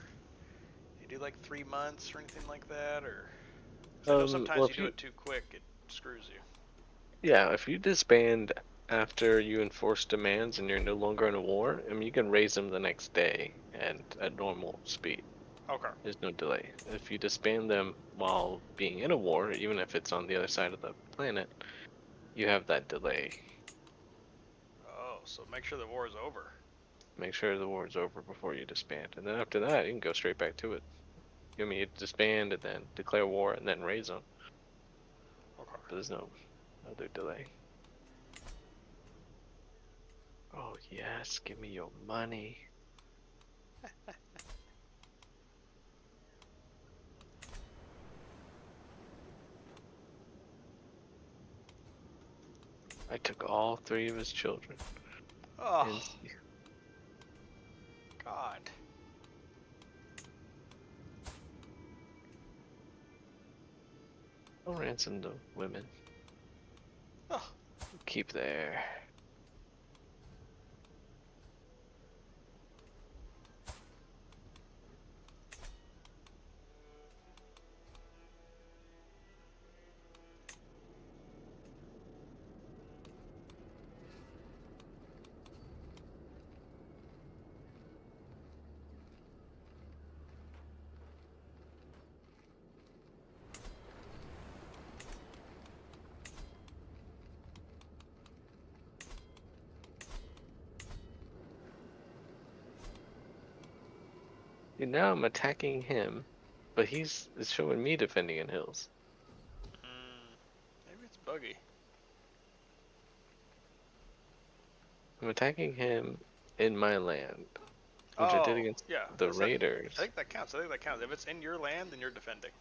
You do like 3 months or anything like that, or? Cause I know sometimes Well, you do it too quick, it screws you. Yeah, if you disband after you enforce demands and you're no longer in a war, I mean, you can raise them the next day and at normal speed. Okay. There's no delay. If you disband them while being in a war, even if it's on the other side of the planet, you have that delay. Oh, so make sure the war is over. Make sure the war is over before you disband. And then after that, you can go straight back to it. You mean disband and then declare war and then raise them. Okay. But there's no other delay. Oh yes, give me your money. I took all 3 of his children. Oh, And God. I'll ransom the women. Oh. Keep their... See, now I'm attacking him, but he's showing me defending in hills. Maybe it's buggy. I'm attacking him in my land, which I did against the raiders. I think that counts. If it's in your land, then you're defending.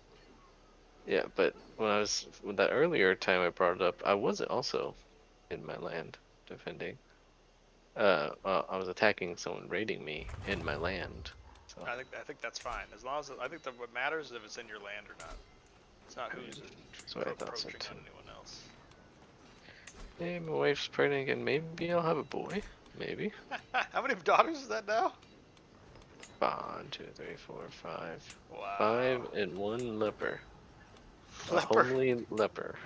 Yeah, but when that earlier time I brought it up, I wasn't also in my land defending. I was attacking someone raiding me in my land. So. I think that's fine. As long as I think that what matters is if it's in your land or not. It's not who's approaching on anyone else. Hey, my wife's pregnant again. Maybe I'll have a boy. Maybe. How many daughters is that now? 1, 2, 3, 4, 5. Wow. 5 and 1 leper. Leper. A homely leper.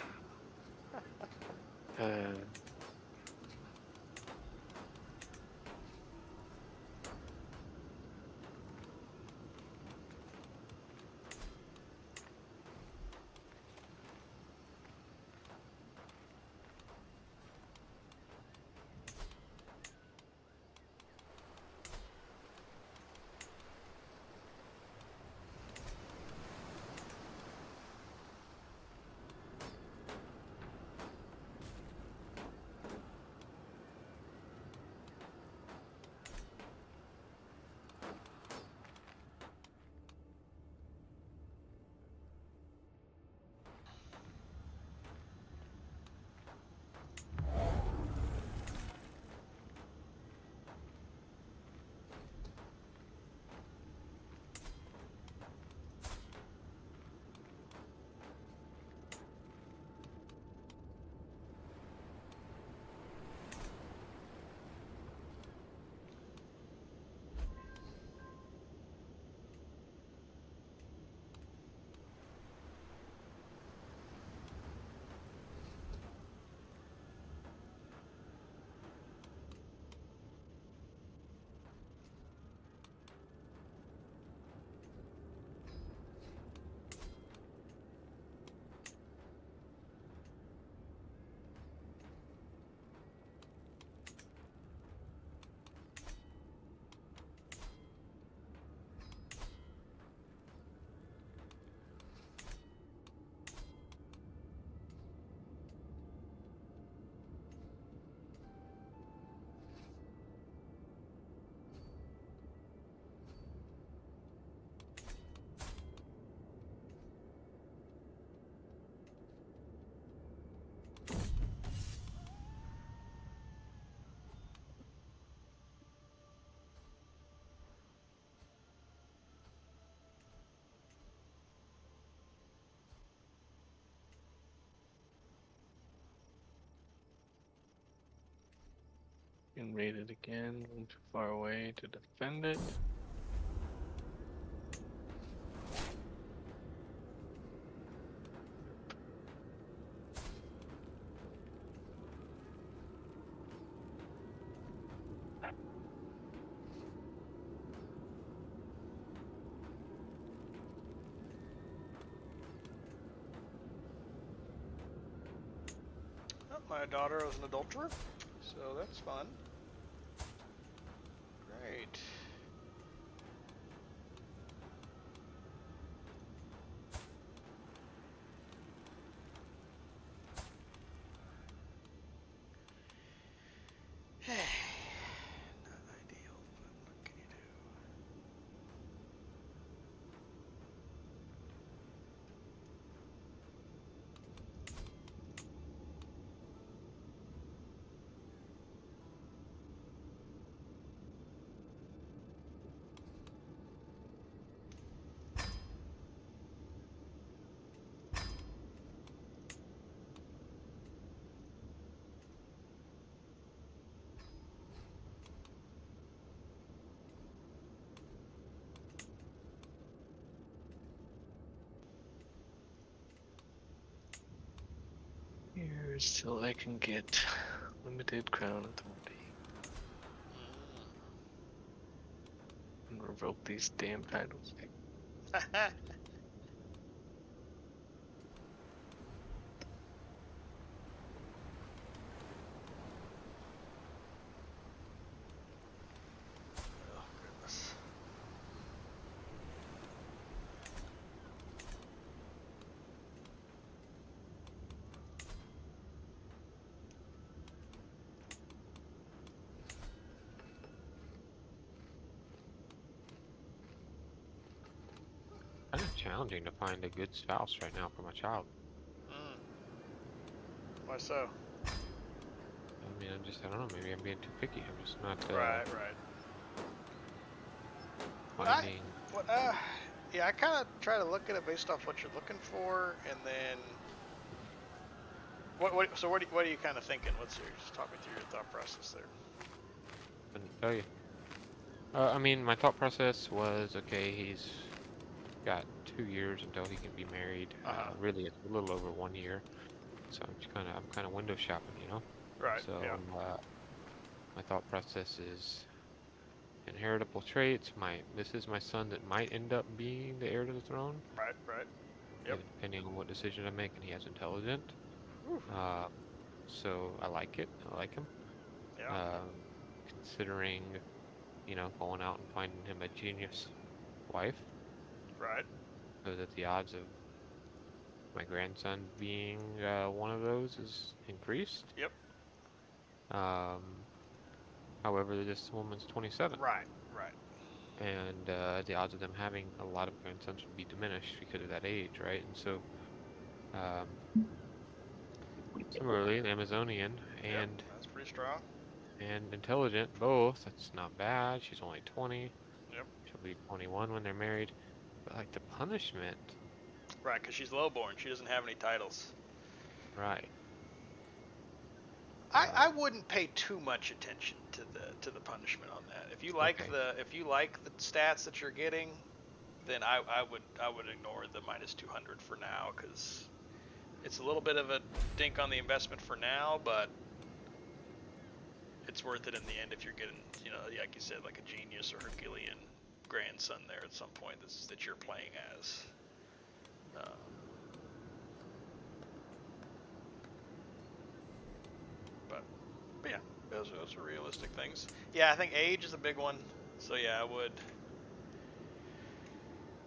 And raid it again. I'm too far away to defend it. Oh, my daughter is an adulterer, so that's fun. Great. Not ideal, but what can you do? Here's till I can get limited crown authority. And revoke these damn titles. Oh, goodness. Kind of challenging to find a good spouse right now for my child. Why so? I mean, I don't know, maybe I'm being too picky. I'm just not, Right. finding... Yeah, I kind of try to look at it based off what you're looking for, and then... So what are you kind of thinking? Just talk me through your thought process there. Couldn't tell you. I mean, my thought process was, okay, he's got 2 years until he can be married. Really, it's a little over 1 year. So I'm kind of window shopping, you know? Right. So, Yeah. my thought process is inheritable traits. This is my son that might end up being the heir to the throne. Right. Yep. Depending on what decision I make, and he has intelligent. Whew. So I like it. I like him. Yeah. Considering, going out and finding him a genius wife, Right. so that the odds of my grandson being one of those is increased. Yep. However, this woman's 27. Right. And the odds of them having a lot of grandsons would be diminished because of that age, right? And so, similarly, an Amazonian and that's pretty strong. and intelligent, both. That's not bad. She's only 20. Yep. She'll be 21 when they're married. But like the punishment, Right, because she's lowborn. She doesn't have any titles. right? I wouldn't pay too much attention to the punishment on that. If you like the stats that you're getting, then I would ignore the minus 200 for now, because it's a little bit of a dink on the investment for now, but it's worth it in the end if you're getting, like you said, like a genius or Herculean grandson there at some point that you're playing as. But yeah, those are realistic things. Yeah, I think age is a big one. So yeah,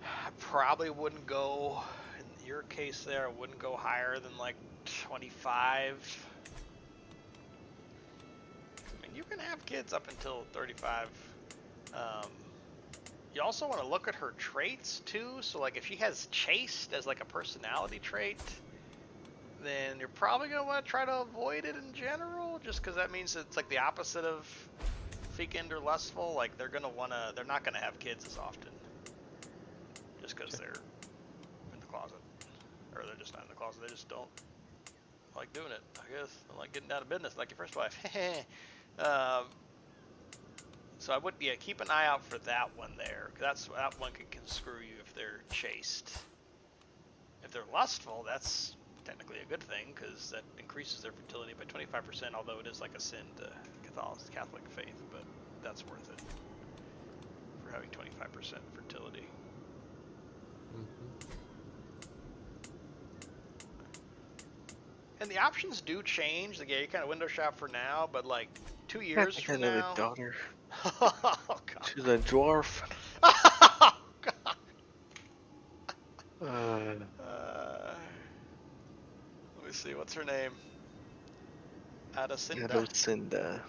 I probably wouldn't go, in your case there, I wouldn't go higher than like 25. I mean, you can have kids up until 35. You also want to look at her traits too. So like if she has chaste as like a personality trait, then you're probably going to want to try to avoid it in general, just because that means it's like the opposite of fecund or lustful. Like they're not going to have kids as often, just because they're in the closet, or they're just not in the closet. They just don't like doing it, I guess. They like getting out of business, like your first wife. So I would keep an eye out for that one there. That one can screw you if they're chaste. If they're lustful, that's technically a good thing because that increases their fertility by 25%. Although it is like a sin to Catholic faith, but that's worth it for having 25% fertility. And the options do change. Like, yeah, you kind of window shop for now, but like 2 years from now. Another daughter. Oh, God. She's a dwarf. Oh, God. Let me see. What's her name? Adacinda. Adacinda.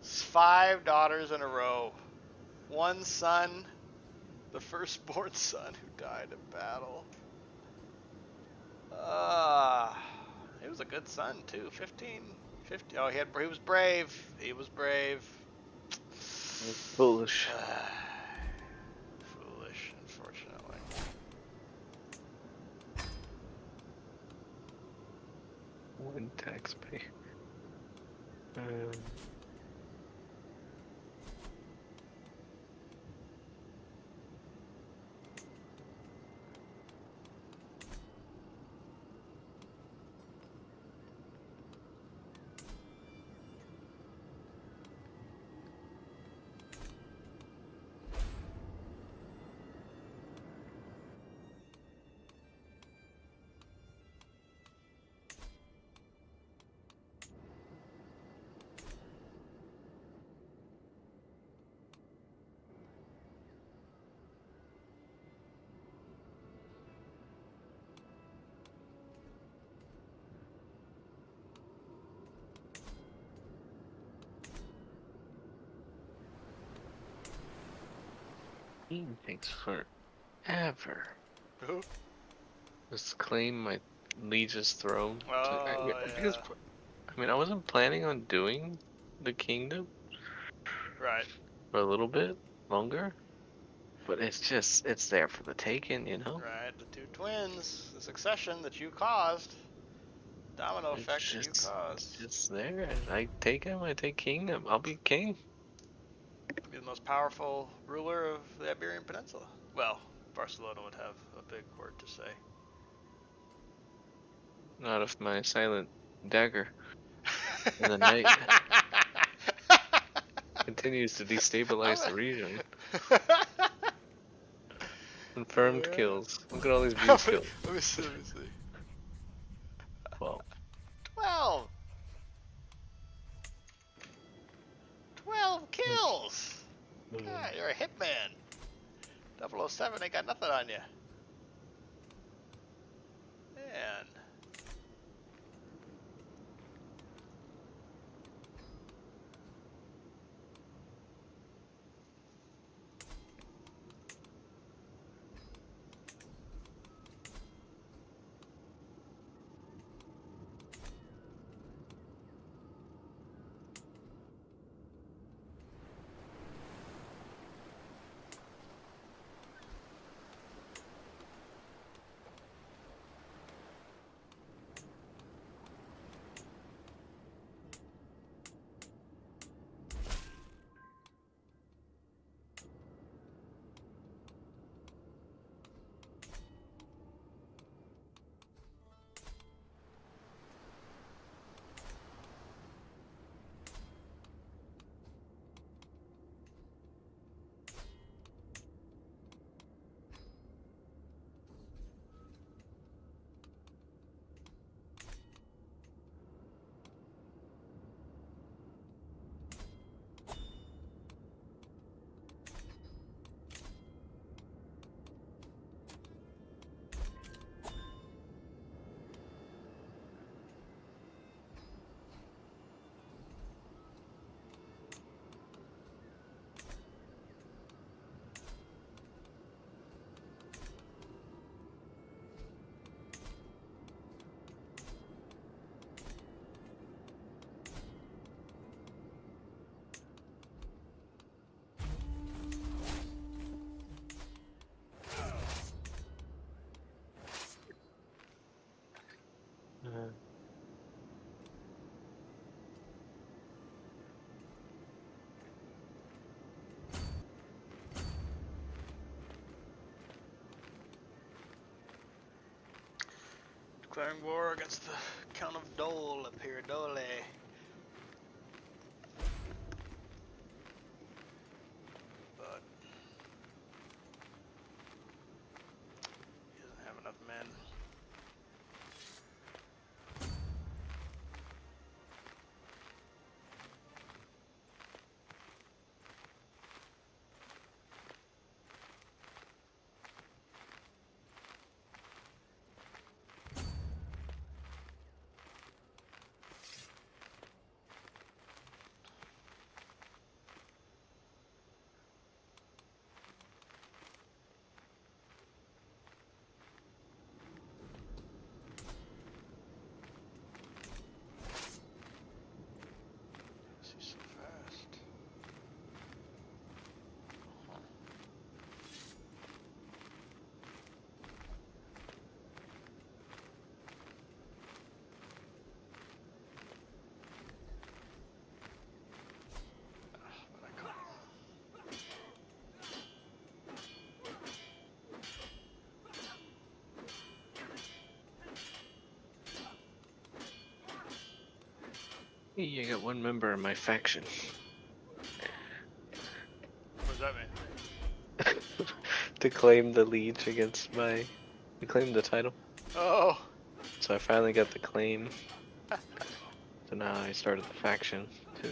5 daughters in a row. 1 son, the firstborn son who died in battle. He was a good son too. 50. Oh, he was brave. He was brave. Foolish. Foolish, unfortunately. One taxpayer. He takes forever. Who? Just claim my liege's throne. Oh, Because, I mean, I wasn't planning on doing the kingdom. Right. For a little bit longer. But it's there for the taking, you know? Right, the 2 twins, the succession that you caused. Domino effect that you caused. It's just there. I take him, I take kingdom. I'll be king. Be the most powerful ruler of the Iberian Peninsula. Well, Barcelona would have a big word to say. Not of my silent dagger. In the night. Continues to destabilize the region. Confirmed kills. Look at all these views kills. Let me see. 12. 12 kills! God, you're a hitman. 007 ain't got nothing on you. Man. Declaring war against the Count of Dole up here, Dole. But he doesn't have enough men. He's so fast. Huh. But I couldn't. Hey, I got one member in my faction. What does that mean? To claim the liege against my... To claim the title. Oh! So I finally got the claim. So now I started the faction to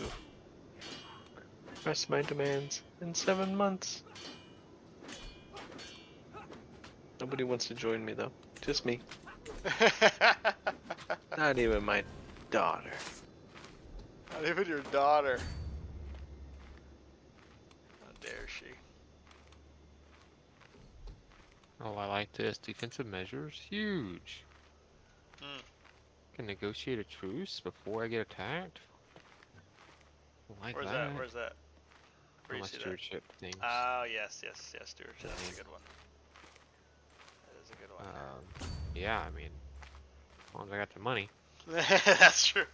press my demands in 7 months. Nobody wants to join me though. Just me. Not even my daughter. Not even your daughter. How dare she? Oh, I like this. Defensive measures, huge. Can negotiate a truce before I get attacked. I like Where's that. Where's that? Where On my you see that? stewardship things. Oh, yes, stewardship. That's a good one. That is a good one. Yeah, I mean, as long as I got the money. That's true.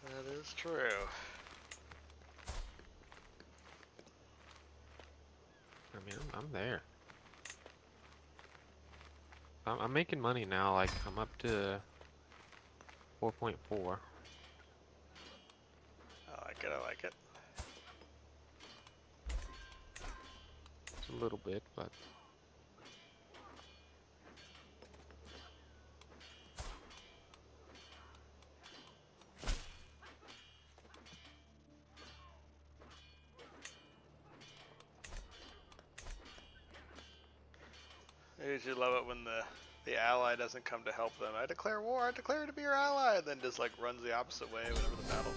That is true. I mean, I'm there. I'm making money now. Like, I'm up to 4.4. I like it, I like it. It's a little bit, but... I usually love it when the ally doesn't come to help them. I declare war, I declare to be your ally, and then just like runs the opposite way whenever the battle's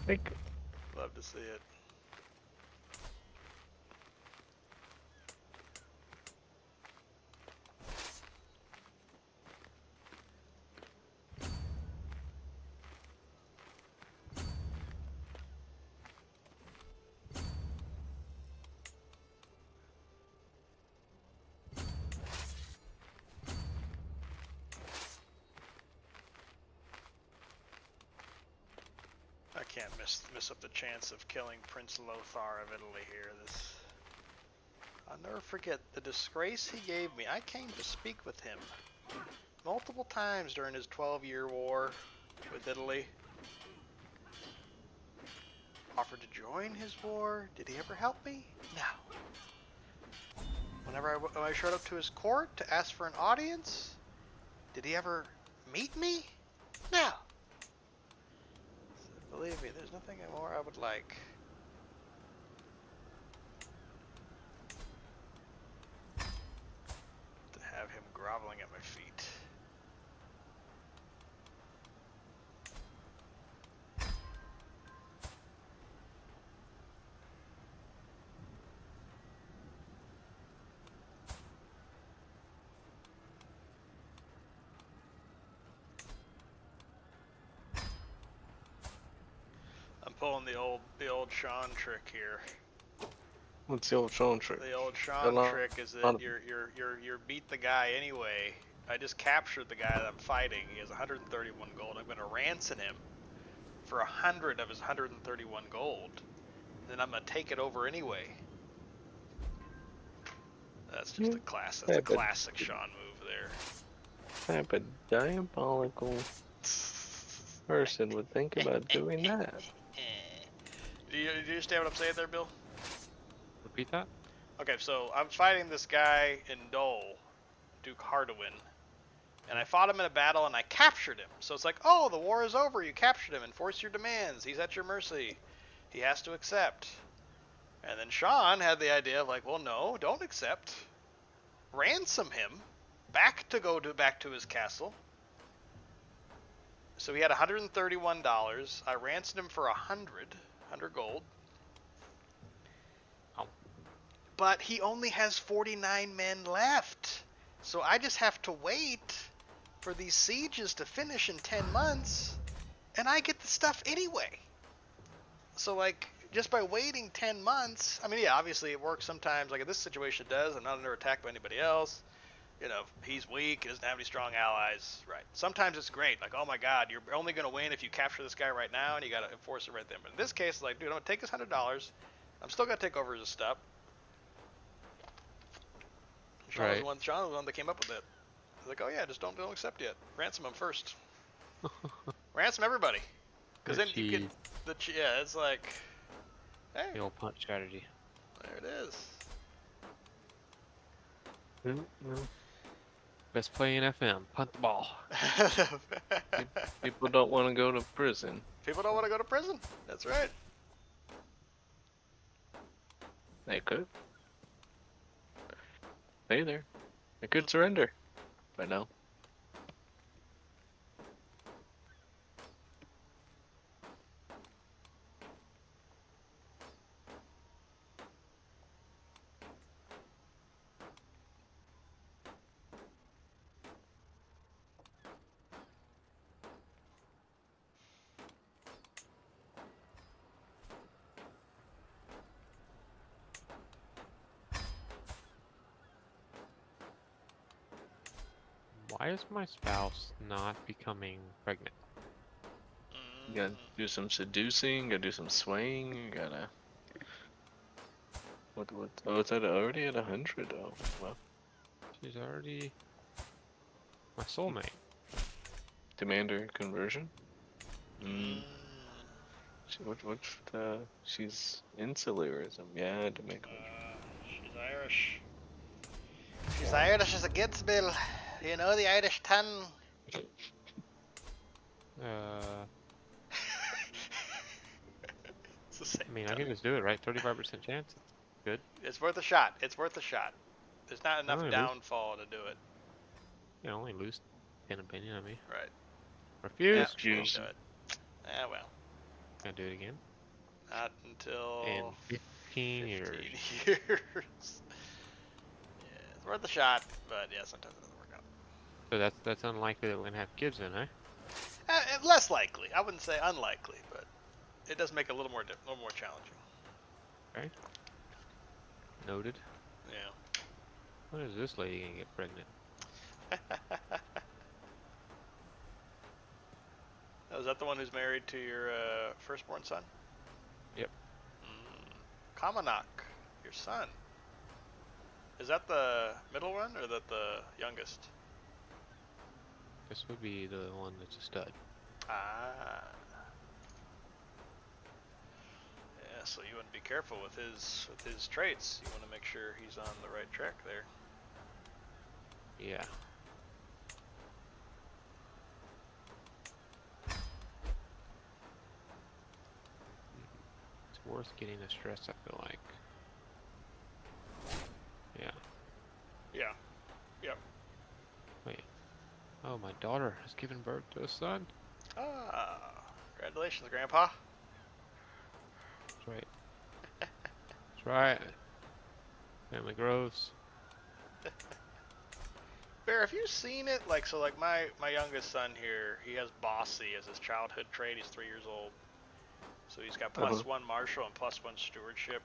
fucking. Love to see it. I can't miss up the chance of killing Prince Lothar of Italy here. I'll never forget the disgrace he gave me. I came to speak with him multiple times during his 12-year war with Italy. Offered to join his war. Did he ever help me? No. Whenever I showed up to his court to ask for an audience, did he ever meet me? No. So believe me, there's nothing more I would like. To have him groveling at my feet. I'm pulling the old Sean trick here. What's the old Sean trick? The old Sean trick is that you're beat the guy anyway. I just captured the guy that I'm fighting. He has 131 gold. I'm gonna ransom him for 100 of his 131 gold. Then I'm gonna take it over anyway. That's just a class. That's a classic Sean move there. Type of diabolical person would think about doing that. Do you understand what I'm saying there, Bill? Repeat that? Okay, so I'm fighting this guy in Dole, Duke Hardawin, and I fought him in a battle and I captured him. So it's like, oh, the war is over. You captured him. Enforce your demands. He's at your mercy. He has to accept. And then Sean had the idea of like, well, no, don't accept. Ransom him back to his castle. So he had $131. I ransomed him for 100 gold. Oh. But he only has 49 men left. So I just have to wait for these sieges to finish in 10 months, and I get the stuff anyway. So like, just by waiting 10 months, I mean, yeah, obviously it works sometimes. Like in this situation it does. I'm not under attack by anybody else. You know, he's weak, he doesn't have any strong allies. Right. Sometimes it's great. Like, oh my god, you're only going to win if you capture this guy right now, and you got to enforce it right then. But in this case, it's like, dude, I'm going to take this $100. I'm still going to take over his stuff. Sean was the one that came up with it. He's like, oh yeah, just don't accept yet. Ransom him first. Ransom everybody. Because then you get yeah, it's like, hey. The old punch strategy. There it is. Best play in FM. Punt the ball. People don't want to go to prison. People don't want to go to prison. That's right. They could. Stay there. They could surrender. But no. Why is my spouse not becoming pregnant? You gotta do some seducing, gotta do some swaying, you gotta... What, oh, it's already at 100, oh, well. She's already my soulmate. Demander conversion? She's insularism, yeah, Jamaica. She's Irish. She's Irish as a gets, Bill. You know the Irish tongue. It's the same I mean, I can just do it, right? 35% chance. Good. It's worth a shot. It's worth a shot. There's not enough downfall to do it. You only lose an opinion on me. Right. Refuse. Yeah, do it. Yeah, well. Gonna do it again. Not until in 15 years. 15 years. Yeah, it's worth a shot, but yeah, sometimes it doesn't work out. So that's unlikely that we're gonna have kids then, eh? Less likely. I wouldn't say unlikely, but it does make it a little more challenging. Okay. Noted. Yeah. When is this lady gonna get pregnant? Oh, is that the one who's married to your firstborn son? Yep. Kamanak, your son. Is that the middle one or that the youngest? This would be the one that's a stud. Ah. Yeah, so you want to be careful with his traits. You want to make sure he's on the right track there. Yeah. It's worth getting the stress, I feel like. Yeah. Yeah. Yep. Wait. Oh, my daughter has given birth to a son. Ah. Congratulations, Grandpa. That's right. That's right. Family grows. Bear, have you seen it? Like, so like my youngest son here, he has Bossy as his childhood trait. He's 3 years old. So he's got +1 martial and +1 stewardship.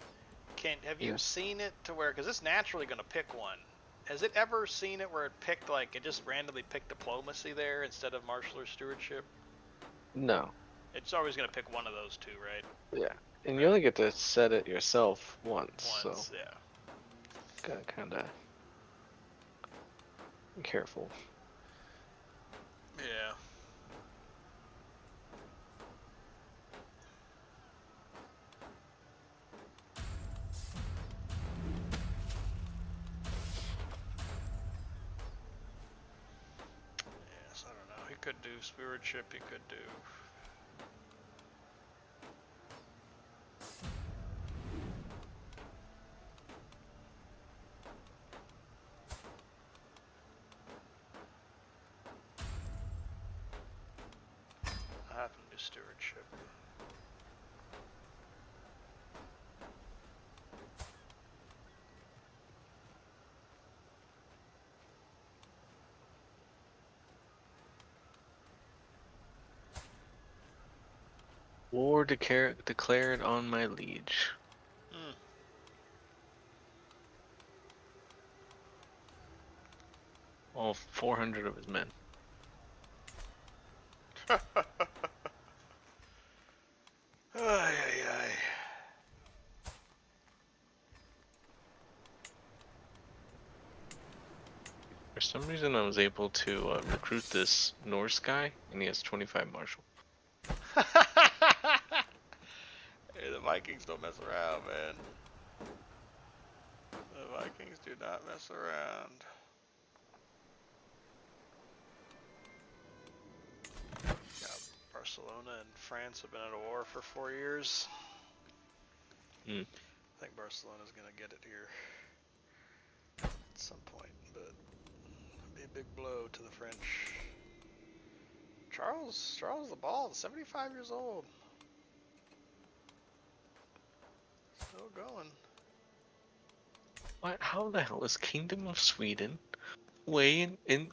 Have you seen it to where, because it's naturally going to pick one. Has it ever seen it where it picked, like, it just randomly picked diplomacy there instead of martial or stewardship? No. It's always going to pick one of those two, right? Yeah. And you only get to set it yourself once, so. Yeah. Gotta kinda careful. Yeah. Yes, I don't know. He could do stewardship. He could do. I have to do stewardship. War declared on my liege. Hmm. All 400 of his men. Ay, ay, ay. For some reason, I was able to recruit this Norse guy, and he has 25 martial. Hey, the Vikings don't mess around, man. The Vikings do not mess around. Yeah, Barcelona and France have been at a war for 4 years. Mm. I think Barcelona's gonna get it here at some point, but it'll be a big blow to the French. Charles the Bald, 75 years old. Still going. What? How the hell is Kingdom of Sweden way in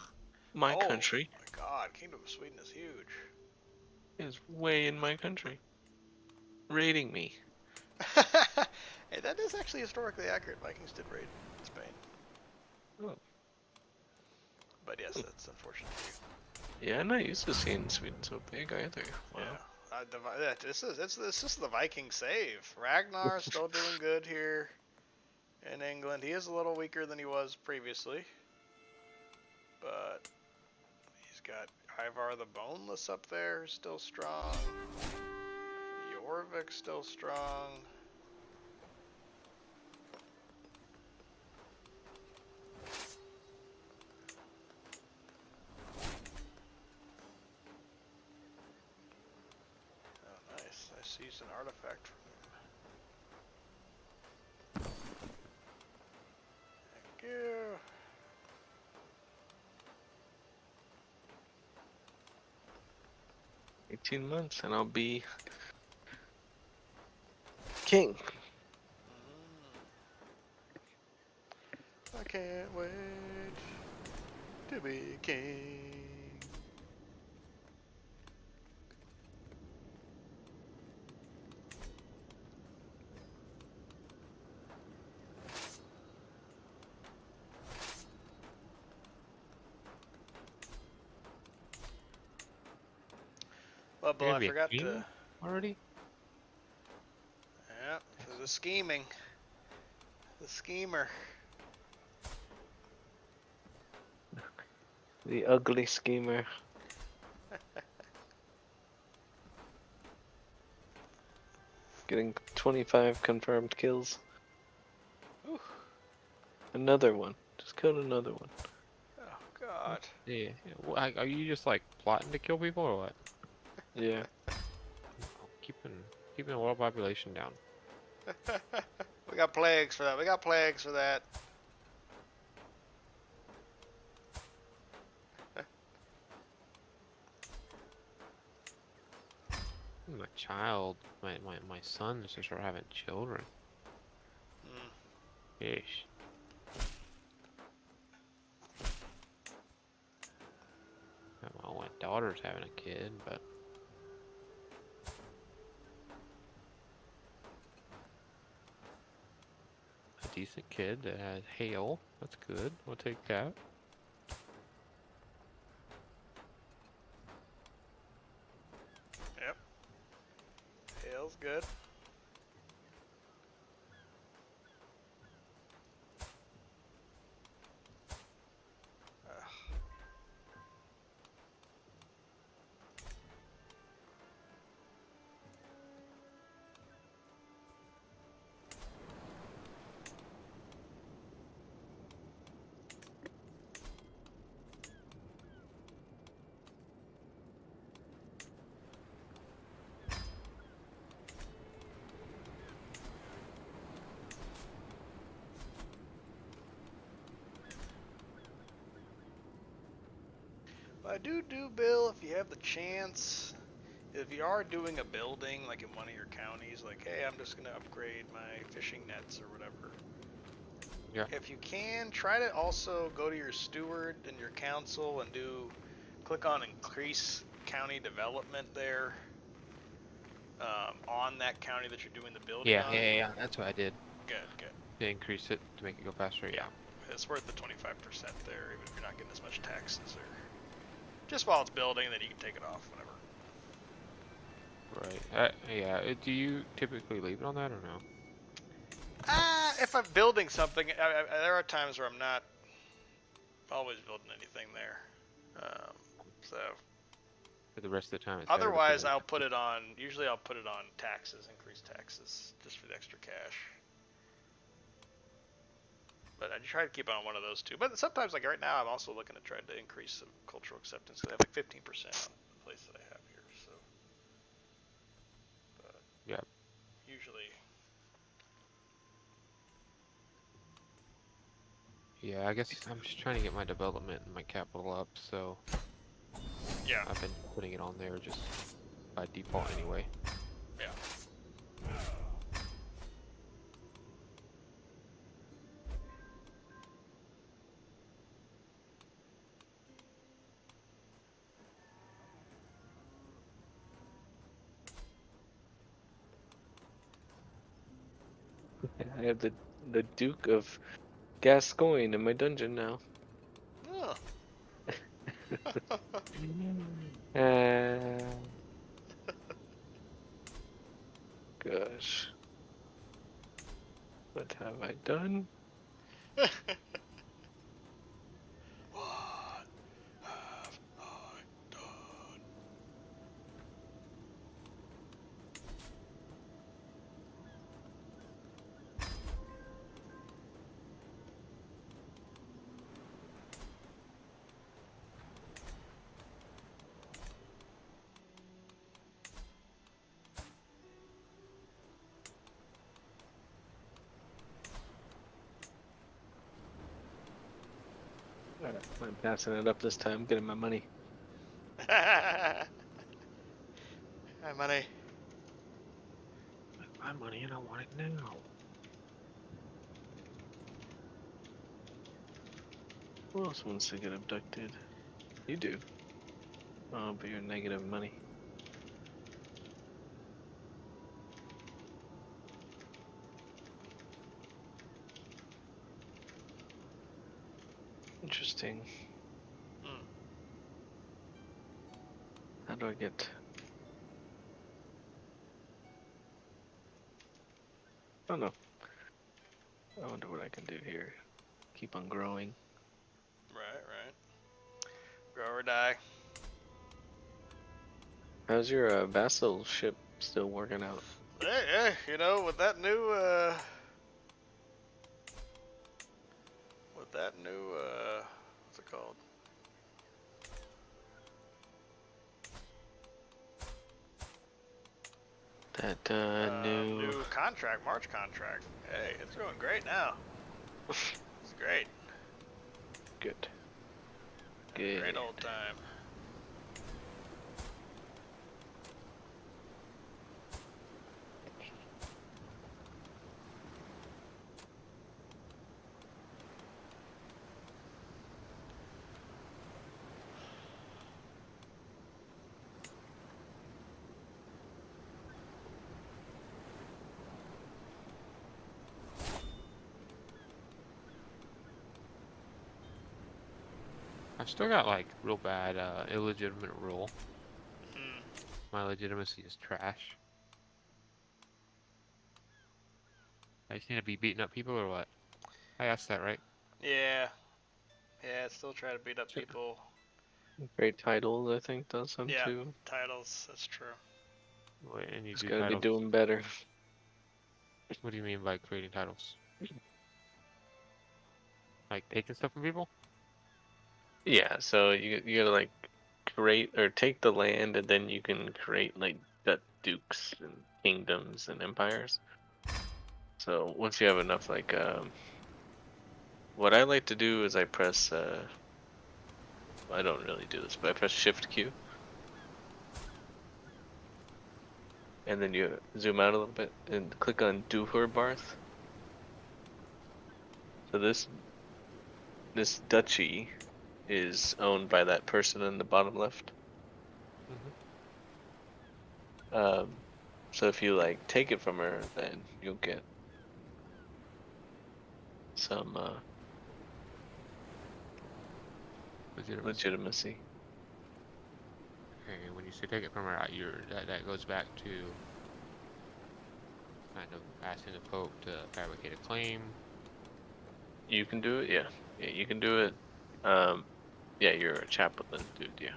my country? Oh my God, Kingdom of Sweden is huge. Is way in my country. Raiding me. Hey, that is actually historically accurate. Vikings did raid Spain. Oh. But yes, that's unfortunate. Yeah, I'm not used to seeing Sweden so big either. Wow. Yeah, this is the Viking save. Ragnar's still doing good here in England. He is a little weaker than he was previously, but he's got Ivar the Boneless up there, still strong. Jorvik's still strong. Oh, nice. I seized an artifact from him. Thank you. "18 months and I'll be king." I can't wait to be king. Well, Bill, I forgot to. Already? Yeah, for the scheming. The schemer. The ugly schemer. Getting 25 confirmed kills. Ooh. Another one. Just killed another one. Oh, God. Yeah. Are you just like plotting to kill people or what? Yeah. Keeping the world population down. We got plagues for that. We got plagues for that. My child, my sons just start having children. Ish. Well, my daughter's having a kid, but a decent kid that has hail. That's good. We'll take that. Yep. Hail's good. Ugh. Do Bill, if you have the chance, if you are doing a building like in one of your counties, like, hey, I'm just gonna upgrade my fishing nets or whatever. Yeah. If you can, try to also go to your steward and your council and click on increase county development there. On that county that you're doing the building on. Yeah. That's what I did. Good. To increase it to make it go faster. Yeah. It's worth the 25% there, even if you're not getting as much taxes or just while it's building, then you can take it off whenever. Right. Yeah. Do you typically leave it on that or no? If I'm building something, there are times where I'm not always building anything there. So. For the rest of the time, it's otherwise, I'll put it on. Usually, I'll put it on taxes, increase taxes, just for the extra cash. But I try to keep it on one of those two. But sometimes, like right now, I'm also looking to try to increase some cultural acceptance. So I have like 15% on the place that I have here. So. But yeah. Usually. Yeah, I guess I'm just trying to get my development and my capital up, so yeah, I've been putting it on there just by default anyway. Yeah. I have the Duke of Gascoigne in my dungeon now. Oh. Gosh. What have I done? What have I done? I'm passing it up this time, getting my money. My money. My money and I want it now. Who else wants to get abducted? You do. Oh, but you're negative money. Interesting. How do I get... Oh no. I wonder what I can do here. Keep on growing. Right. Grow or die. How's your vassal ship still working out? Hey, with that new what's it called? That new contract, March contract. Hey, it's going great now. It's great. Good. Great old time. I've still got like real bad illegitimate rule. My legitimacy is trash. I just need to be beating up people or what? I asked that, right? Yeah, still try to beat up people. Great titles, I think, does some too. Titles, that's true. Wait, and you Just do gotta titles? be doing better. What do you mean by creating titles? Like taking stuff from people? Yeah, so you gotta like create or take the land, and then you can create like dukes and kingdoms and empires. So once you have enough, like what I like to do is I press I don't really do this, but I press Shift Q. And then you zoom out a little bit and click on Duherbarth. So this duchy is owned by that person in the bottom left. So if you like take it from her, then you'll get some legitimacy. Okay, when you say take it from her, that goes back to kind of asking the Pope to fabricate a claim. You can do it, yeah. Yeah, you can do it. Yeah, you're a chaplain, dude, yeah.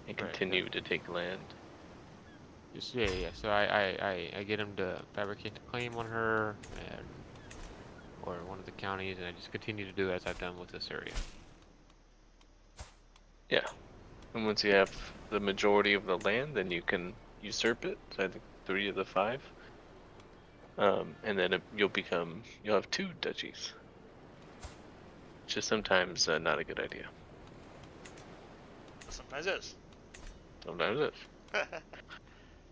And continue to take land. Yeah. So I get him to fabricate the claim on her, or one of the counties, and I just continue to do as I've done with this area. Yeah. And once you have the majority of the land, then you can usurp it. So I think 3 of the 5. And then you'll have 2 duchies. Which is sometimes not a good idea. Sometimes it is. Sometimes it is.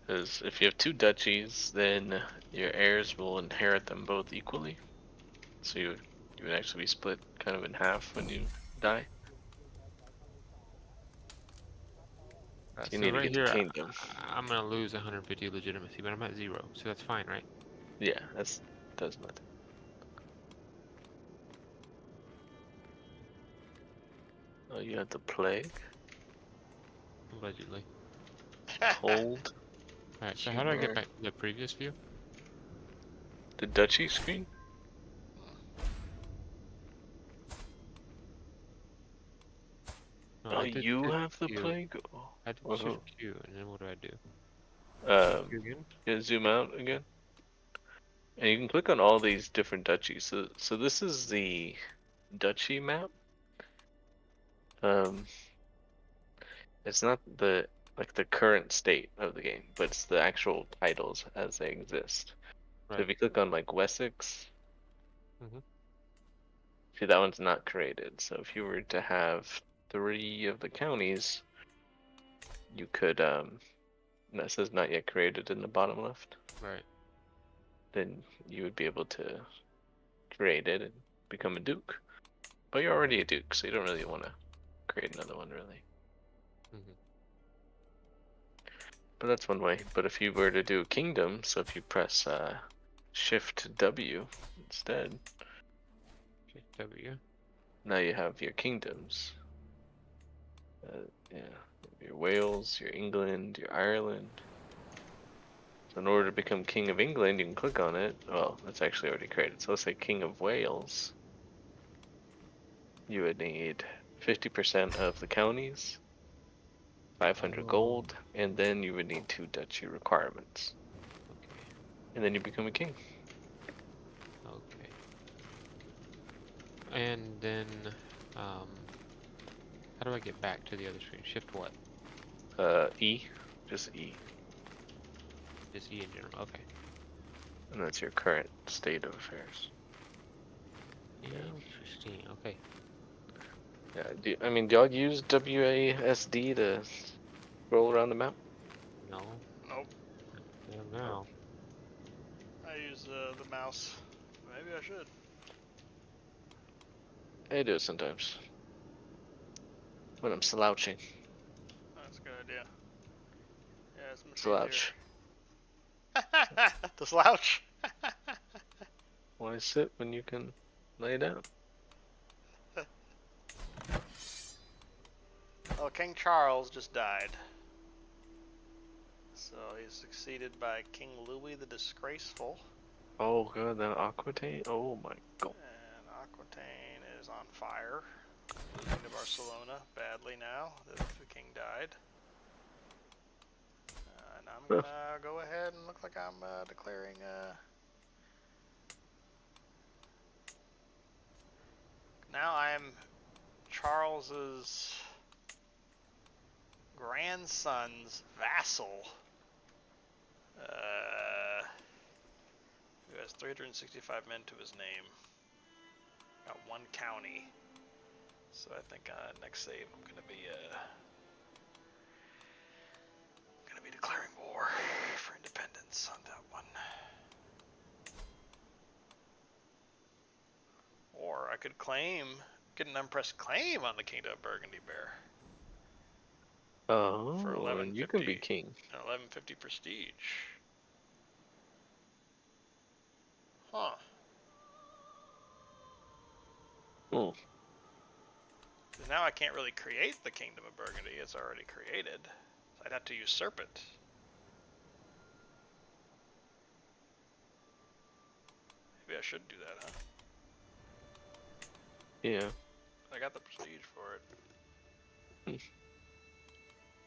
Because if you have 2 duchies, then your heirs will inherit them both equally. So you would actually be split kind of in half when you die. So you So need to right get here, the kingdom. I'm gonna lose 150 legitimacy, but I'm at 0, so that's fine, right? Yeah, does nothing. Oh, you have the plague. Allegedly. Cold. Alright, so how do I get back to the previous view? The duchy screen? No, Oh, I did you shift have the Q. plague? Oh. I did shift Q, and then what do I do? Q again? Yeah, zoom out again. And you can click on all these different duchies. So this is the duchy map. It's not the current state of the game, but it's the actual titles as they exist. Right. So if you click on like Wessex, Mm-hmm. see that one's not created. So if you were to have 3 of the counties, you could that says not yet created in the bottom left. Right. Then you would be able to create it and become a duke. But you're already a duke, so you don't really want to create another one, really. Mm-hmm. But that's one way. But if you were to do a kingdom, so if you press Shift W instead, Shift W. now you have your kingdoms. Yeah, your Wales, your England, your Ireland. So in order to become King of England, you can click on it. Well, that's actually already created. So let's say King of Wales. You would need 50% of the counties, 500 gold, and then you would need 2 duchy requirements. Okay. And then you become a king. Okay. And then, how do I get back to the other screen? Shift what? E, just E. Just E in general. Okay. And that's your current state of affairs. Interesting. Okay. Yeah. I mean, do y'all use WASD to scroll around the map? No. Nope. Yeah, now. I use the mouse. Maybe I should. I do it sometimes. When I'm slouching. That's a good idea. Yeah, it's much Slouch. easier. The slouch. Why sit when you can lay down? Oh, King Charles just died. So he's succeeded by King Louis the Disgraceful. Oh god, that Aquitaine? Oh my god. And Aquitaine is on fire. Losing to Barcelona badly now that the king died. And I'm gonna go ahead and look like I'm declaring now I'm Charles's grandson's vassal. Who has 365 men to his name. Got 1 county. So I think next save I'm gonna be declaring war for independence on that one. Or I could get an unpressed claim on the Kingdom of Burgundy Bear. Oh, For and you can be king. 1150 prestige. Huh. Oh. Now I can't really create the Kingdom of Burgundy. It's already created. So I'd have to usurp it. Maybe I should do that, huh? Yeah. I got the prestige for it. Hmm.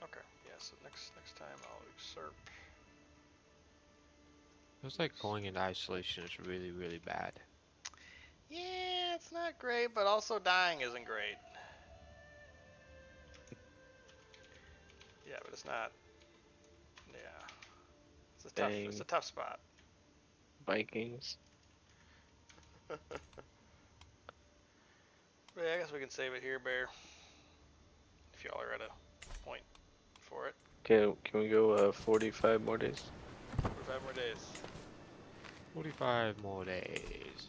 Okay. Yeah. So next time I'll usurp. It's like going into isolation is really, really bad. Yeah, it's not great, but also dying isn't great. Yeah, but it's not. Yeah, it's a tough spot. Vikings. But yeah, I guess we can save it here, Bear. If y'all are at a point for it. Can we go 45 more days? 45 more days. 45 more days.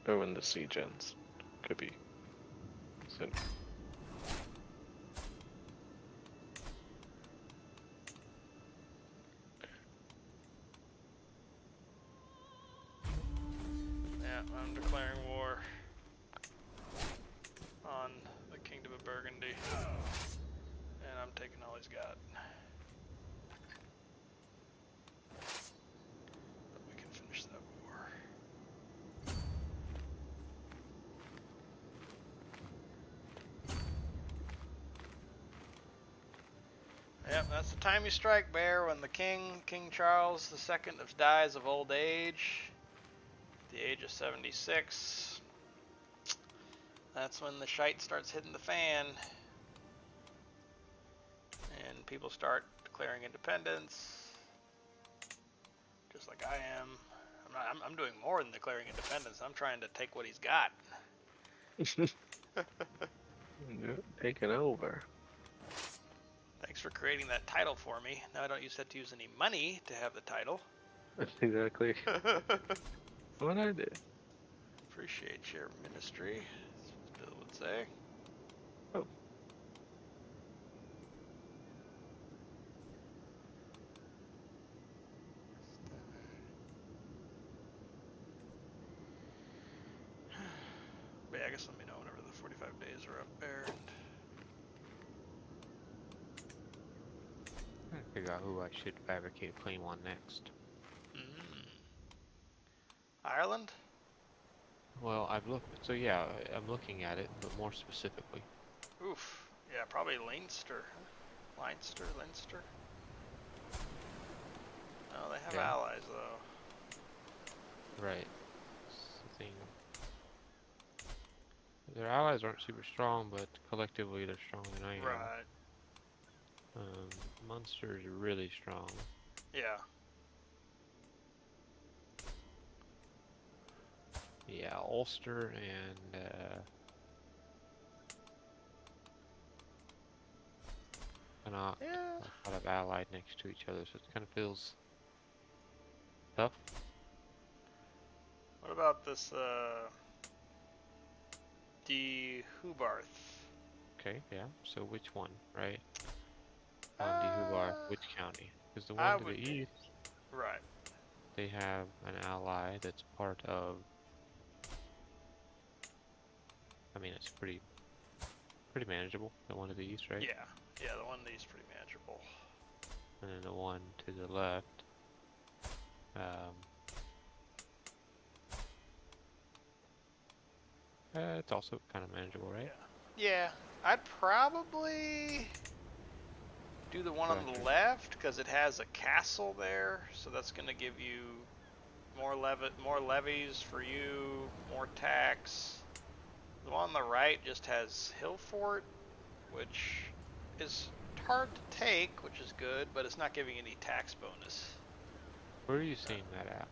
Or when the siege ends. Could be soon. Yeah, I'm declaring war on the Kingdom of Burgundy. And I'm taking all he's got. But we can finish that war. Yep, that's the time you strike, Bear, when the King Charles II dies of old age, at the age of 76. That's when the shite starts hitting the fan, and people start declaring independence, just like I am. I'm doing more than declaring independence. I'm trying to take what he's got. Taking over. Thanks for creating that title for me. Now I don't have to use any money to have the title. That's exactly what I did. Appreciate your ministry, as Bill would say. Oh. But yeah, I guess let me know whenever the 45 days are up there. I'm trying to figure out who I should fabricate a claim on next. Ireland? Well, I've looked. So yeah, I'm looking at it, but more specifically. Oof. Yeah, probably Leinster. Leinster. Oh, they have allies though. Right. That's the thing. Their allies aren't super strong, but collectively they're stronger than I am. Right. Munster is really strong. Yeah. Yeah, Ulster and Connacht are kind of allied next to each other, so it kind of feels tough. What about this De Hubarth? Okay, yeah. So which one, right? On De Hubarth, which county? Because the one to the east, right? They have an ally that's part of. I mean, it's pretty manageable. The one to the east, right? Yeah, the one to the east is pretty manageable. And then the one to the left. It's also kind of manageable, right? Yeah, I'd probably do the one on the left because it has a castle there, so that's going to give you more levies for you, more tax. The one on the right just has Hillfort, which is hard to take, which is good, but it's not giving any tax bonus. Where are you seeing that at?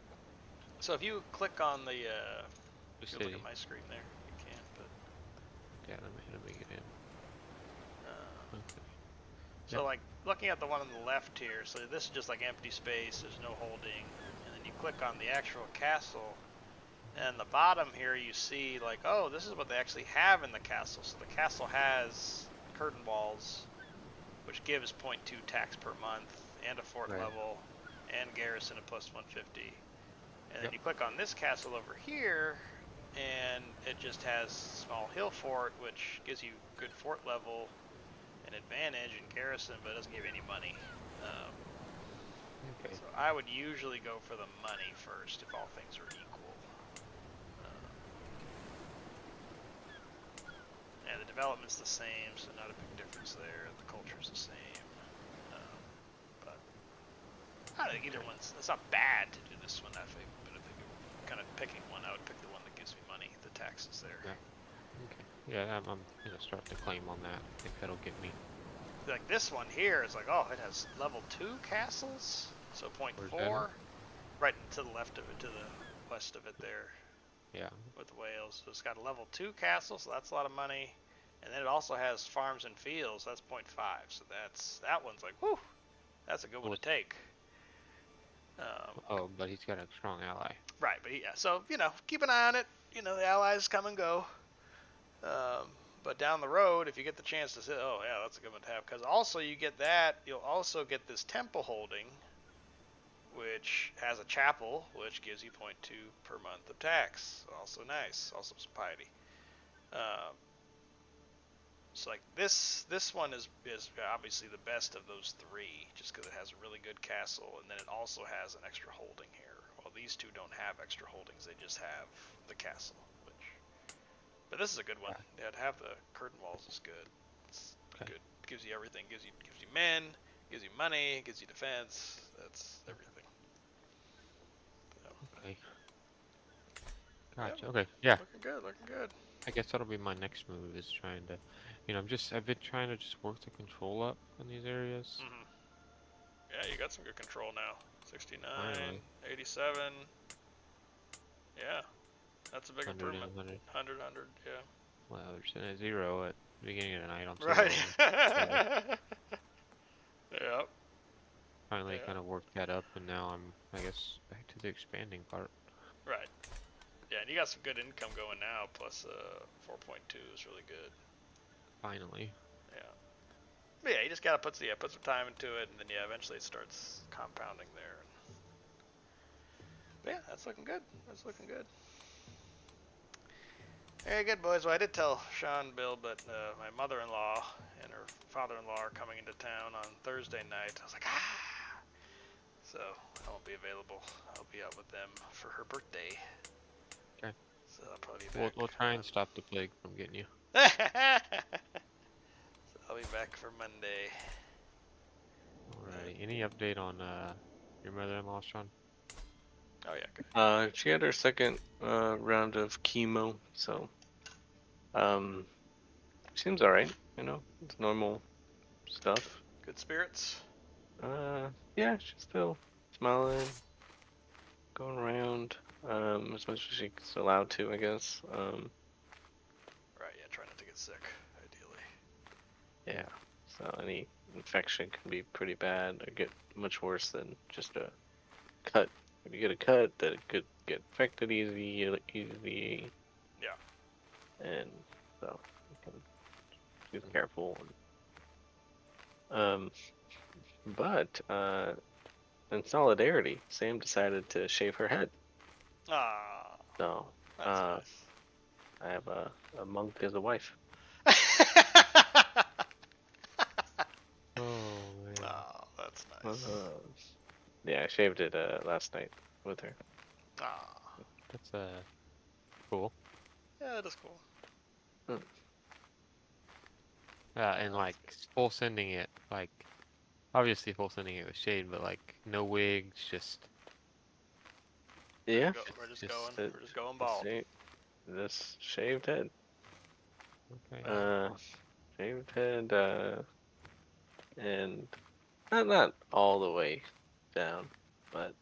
So if you click on the city. look at my screen there, you can. But Yeah, let me get in. Okay. So like looking at the one on the left here, so this is just like empty space, there's no holding, and then you click on the actual castle, and the bottom here you see like, oh, this is what they actually have in the castle. So the castle has curtain walls, which gives 0.2 tax per month, and a fort level, and garrison at plus 150. And then you click on this castle over here, and it just has small hill fort, which gives you good fort level and advantage and garrison, but it doesn't give you any money. Okay. So I would usually go for the money first if all things are equal. And the development's the same, so not a big difference there. The culture's the same. But I think either one's, it's not bad to do this one that way, but if you're kind of picking one, I would pick the one that gives me money. The tax is there. Yeah. Okay. Yeah, I'm gonna start to claim on that. I think that'll get me. Like this one here is like, oh, it has level 2 castles, so 0.4, right to the left of it, to the west of it there. Yeah. With the whales, so it's got a level 2 castle, so that's a lot of money, and then it also has farms and fields. So that's 0.5, so that one's like, whew, that's a good one to take. Oh, but he's got a strong ally. Right, but yeah, so keep an eye on it. The allies come and go. But down the road, if you get the chance to say, oh yeah, that's a good one to have, because also you get that, you'll also get this temple holding, which has a chapel, which gives you 0.2 per month of tax. Also nice, also some piety. So like this one is obviously the best of those three, just because it has a really good castle, and then it also has an extra holding here. Well, these two don't have extra holdings; they just have the castle. But this is a good one. Yeah, to have the curtain walls is good. It's good. It gives you everything. Gives you men. Gives you money. Gives you defense. That's everything. So. Okay. Gotcha. Okay. Yeah. Looking good. Looking good. I guess that'll be my next move, is trying to, I've been trying to just work the control up in these areas. Yeah, you got some good control now. 69, Finally. 87. Yeah, that's a big 100 improvement. and 100. 100, yeah. Well, there's been a 0 at the beginning of the night on Right. Yep. Finally kind of worked that up, and now I'm, I guess, back to the expanding part. Right. Yeah, and you got some good income going now, plus 4.2 is really good. Finally. Yeah. But yeah, you just gotta put some time into it, and then eventually it starts compounding there. But yeah, that's looking good. That's looking good. Very good, boys. Well, I did tell Sean, Bill, but my mother-in-law and her father-in-law are coming into town on Thursday night. I was like, ah! So I won't be available. I'll be out with them for her birthday. Okay. So I'll probably be back. We'll try and stop the plague from getting you. So I'll be back for Monday. Alrighty. Any update on your mother-in-law, Sean? Oh yeah. Good. She had her second round of chemo, so seems all right. It's normal stuff. Good spirits. Yeah, she's still smiling, going around as much as she's allowed to, I guess. Right. Yeah. Try not to get sick, ideally. Yeah. So any infection can be pretty bad or get much worse than just a cut. If you get a cut, that it could get infected easily. Yeah. And so you can be careful. But in solidarity, Sam decided to shave her head. Ah. So that's nice. I have a monk as a wife. Oh man. Oh, that's nice. Yeah, I shaved it last night with her. Ah. That's cool. Yeah, that is cool. And like full sending it, like obviously full sending it with shade, but like no wigs, just yeah. We're just going bald. This shaved head. okay. Shaved head. And not all the way down, but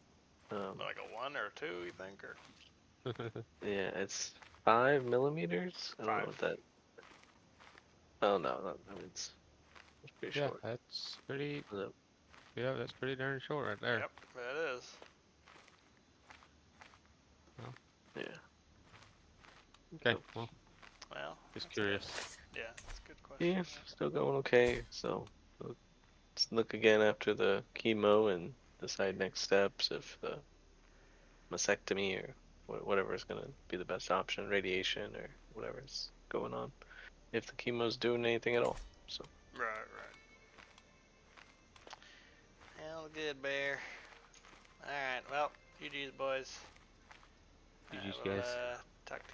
Like a 1 or a 2, you think, or? yeah, it's 5 millimeters. I don't know what that. Oh no, I mean it's pretty Yeah, short. that's pretty. Yeah, that's pretty darn short right there. Yep, that is. Well, yeah. okay. Well, just curious. Good. Yeah, that's a good question. Yeah, still going okay. So let's look again after the chemo and decide next steps if the mastectomy or whatever is gonna be the best option, radiation or whatever's going on. If the chemo's doing anything at all. So. Right. Hell good, Bear. Alright, well, GG's, boys. GG's, We'll guys. talk to you.